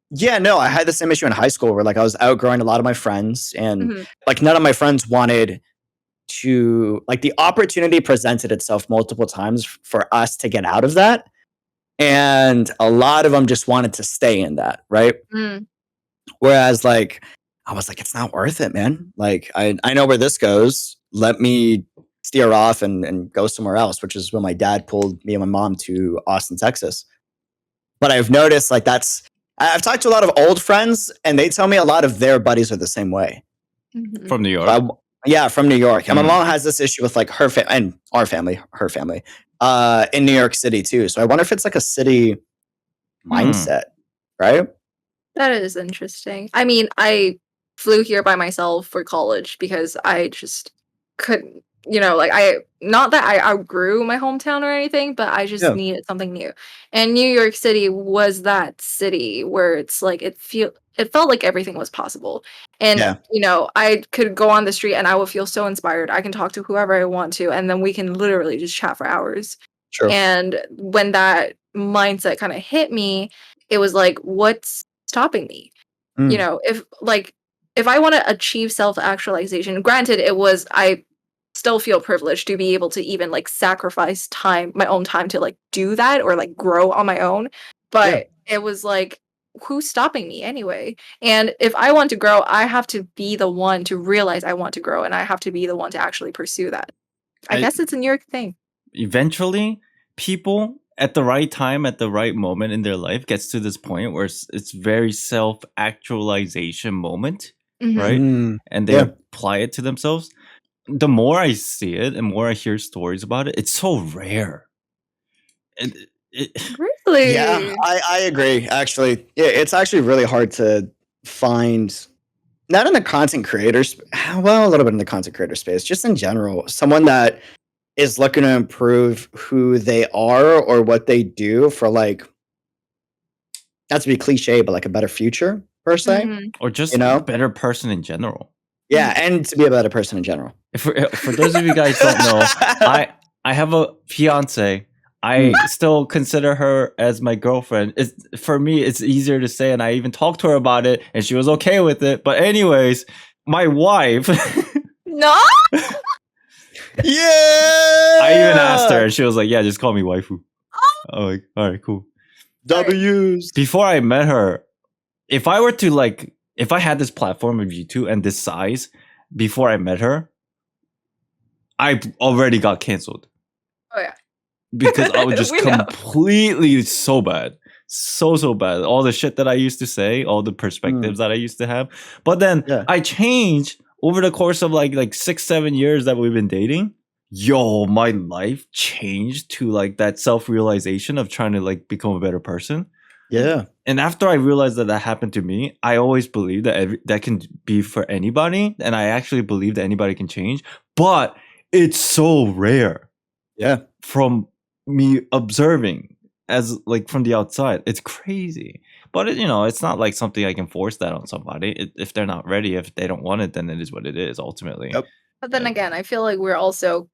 yeah, no, I had the same issue in high school where like I was outgrowing a lot of my friends, and like none of my friends wanted to, like, the opportunity presented itself multiple times for us to get out of that, and a lot of them just wanted to stay in that, right? Whereas like I was like, it's not worth it, man. Like I know where this goes. Let me steer off and go somewhere else, which is when my dad pulled me and my mom to Austin, Texas. But I've noticed like I've talked to a lot of old friends, and they tell me a lot of their buddies are the same way. From New York? Yeah, from New York. And my mom has this issue with like her family in New York City too. So I wonder if it's like a city mindset, right? That is interesting. I mean, I flew here by myself for college because I just couldn't, not that I outgrew my hometown or anything, but I just needed something new. And New York City was that city where it's like it felt like everything was possible. And I could go on the street and I would feel so inspired. I can talk to whoever I want to, and then we can literally just chat for hours. Sure. And when that mindset kind of hit me, it was like, what's stopping me? If I want to achieve self-actualization, granted, I still feel privileged to be able to even like sacrifice my own time to like do that or like grow on my own. But it was like, who's stopping me anyway? And if I want to grow, I have to be the one to realize I want to grow, and I have to be the one to actually pursue that. I guess it's a New York thing. Eventually, people at the right time, at the right moment in their life gets to this point where it's very self-actualization moment, right? And they apply it to themselves. The more I see it and more I hear stories about it, it's so rare. Really? Yeah, I agree. Actually, it's actually really hard to find, not in the content creators, well, a little bit in the content creator space, just in general, someone that is looking to improve who they are or what they do for, like, not to be cliche, but like a better future per se, or just a better person in general. Yeah, and to be a better person in general. For those of you guys don't know, I have a fiance. I still consider her as my girlfriend. For me, it's easier to say, and I even talked to her about it, and she was okay with it. But anyways, my wife. No. Yeah. I even asked her, and she was like, "Yeah, just call me waifu." I'm like, all right, cool. W's. Before I met her, if I had this platform of YouTube and this size before I met her, I already got canceled. Oh yeah. Because I was just completely so bad. So bad. All the shit that I used to say, all the perspectives that I used to have. But then I changed over the course of like 6-7 years that we've been dating. My life changed to like that self-realization of trying to like become a better person. Yeah. And after I realized that happened to me, I always believed that that can be for anybody. And I actually believe that anybody can change. But it's so rare. Yeah. From me observing as like from the outside. It's crazy. But it's not like something I can force that on somebody. If they're not ready, if they don't want it, then it is what it is ultimately. Yep. But then again, I feel like we're also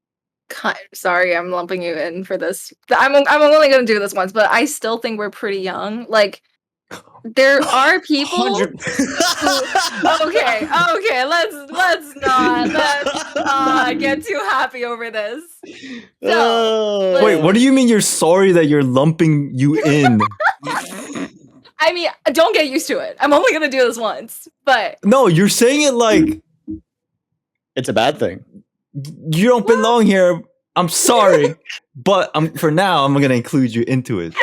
sorry, I'm lumping you in for this. I'm only going to do this once, but I still think we're pretty young. Like, there are people. Okay, let's not get too happy over this. So, wait, what do you mean you're sorry that you're lumping you in? I mean, don't get used to it. I'm only going to do this once, but no, you're saying it like it's a bad thing. You don't belong here. I'm sorry, but for now, I'm gonna include you into it.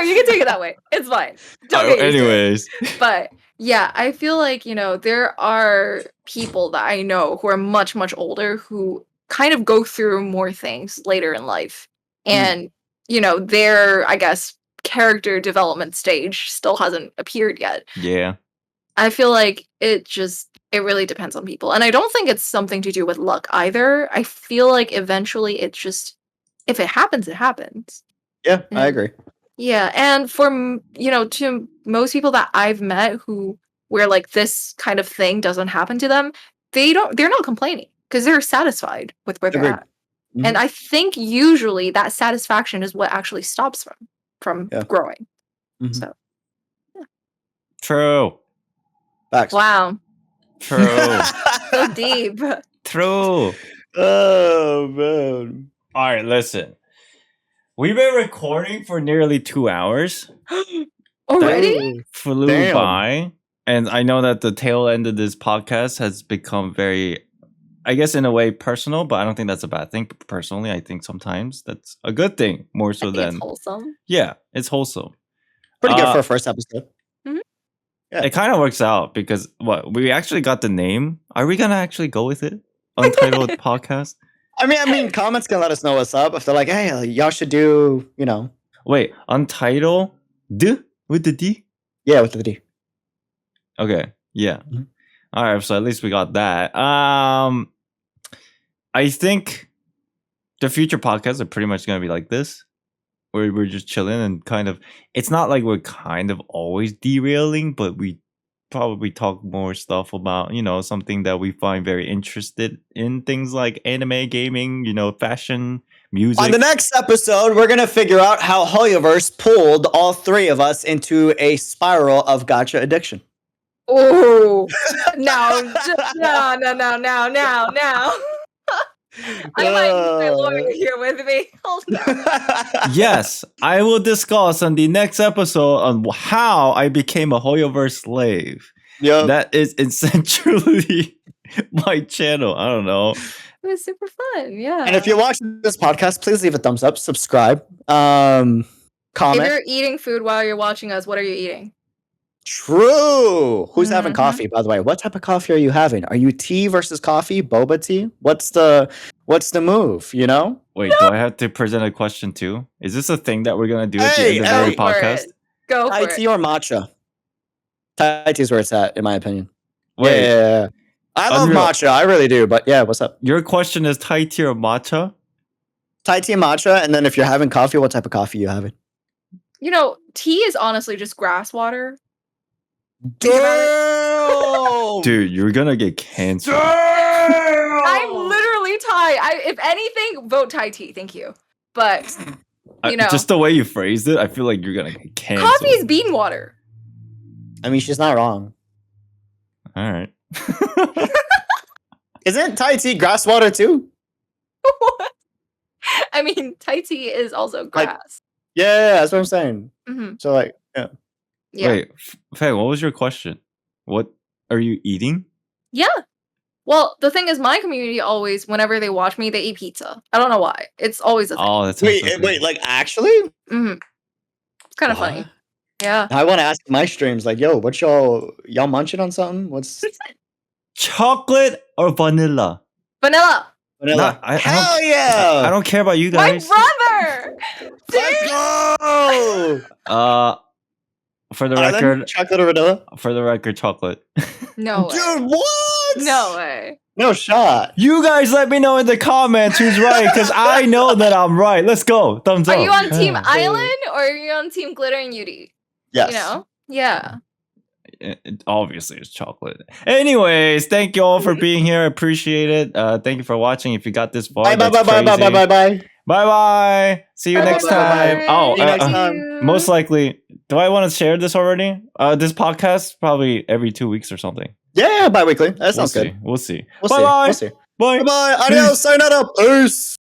Sure, you can take it that way. It's fine. Don't get used anyways. to it. But yeah, I feel like, there are people that I know who are much, much older who kind of go through more things later in life. And, their, I guess, character development stage still hasn't appeared yet. Yeah. I feel like it really depends on people. And I don't think it's something to do with luck either. I feel like eventually it's just, if it happens, it happens. Yeah, I agree. Yeah, and for, to most people that I've met where like this kind of thing doesn't happen to them, they're not complaining because they're satisfied with where they're at. Mm-hmm. And I think usually that satisfaction is what actually stops from growing. Mm-hmm. So, yeah. True. Facts. Wow. True. So deep. True. Oh, man. All right, listen. We've been recording for nearly 2 hours. Already? That flew by. And I know that the tail end of this podcast has become very, I guess, in a way, personal, but I don't think that's a bad thing. Personally, I think sometimes that's a good thing, more so than... It's wholesome. Yeah, it's wholesome. Pretty good for a first episode. Mm-hmm. Yeah. It kind of works out because, we actually got the name. Are we going to actually go with it? Untitled Podcast? I mean, comments can let us know what's up. If they're like, hey, y'all should do, Wait, Untitled? D? With the D? Yeah, with the D. Okay, yeah. Mm-hmm. All right, so at least we got that. I think the future podcasts are pretty much going to be like this, where we're just chilling and kind of... It's not like we're kind of always derailing, but we probably talk more stuff about, something that we find very interested in, things like anime, gaming, fashion, music. On the next episode, we're going to figure out how Hoyoverse pulled all three of us into a spiral of gacha addiction. Oh, no. I might need my lawyer here with me. Hold on. Yes, I will discuss on the next episode on how I became a Hoyoverse slave. Yeah, that is essentially my channel. I don't know. It was super fun. Yeah. And if you're watching this podcast, please leave a thumbs up, subscribe, comment. If you're eating food while you're watching us, what are you eating? True. Who's having coffee, by the way? What type of coffee are you having? Are you tea versus coffee? Boba tea? What's the move, Wait, do I have to present a question too? Is this a thing that we're going to do at the end of every podcast? Go for it. Thai tea or matcha? Thai tea is where it's at, in my opinion. Wait. Yeah. I love matcha. I really do. But yeah, what's up? Your question is Thai tea or matcha? Thai tea and matcha. And then if you're having coffee, what type of coffee are you having? Tea is honestly just grass water. Damn! Dude, you're gonna get cancer. I'm literally Thai. If anything, vote Thai tea. Thank you. But just the way you phrased it, I feel like you're gonna get cancer. Coffee is bean water. I mean, she's not wrong. All right. Isn't Thai tea grass water too? What? I mean, Thai tea is also grass. Yeah, that's what I'm saying. Mm-hmm. So yeah. Wait, Feng, what was your question? What are you eating? Yeah. Well, the thing is, my community always, whenever they watch me, they eat pizza. I don't know why. It's always a thing. Oh, that's wait, like actually? Mm-hmm. It's kind of funny. Yeah. I want to ask my streams, like, yo, what y'all munching on something? What's chocolate or vanilla? Vanilla. Hell yeah! I don't care about you guys. My brother. Let's go. For the record, chocolate or vanilla? For the record, chocolate. No way. Dude, what? No way. No shot. You guys let me know in the comments who's right, because I know that I'm right. Let's go. Thumbs up. Are you on Team Island or are you on Team Glihttr and Yuri? Yes. Yeah. Obviously, it's chocolate. Anyways, thank you all for being here. I appreciate it. Thank you for watching. If you got this far, bye. See you next time. Oh, most likely. Do I want to share this already? This podcast probably every 2 weeks or something. Yeah, bi-weekly. That sounds good. We'll see. Bye. Bye. Bye. Adios. Sayonara. Peace.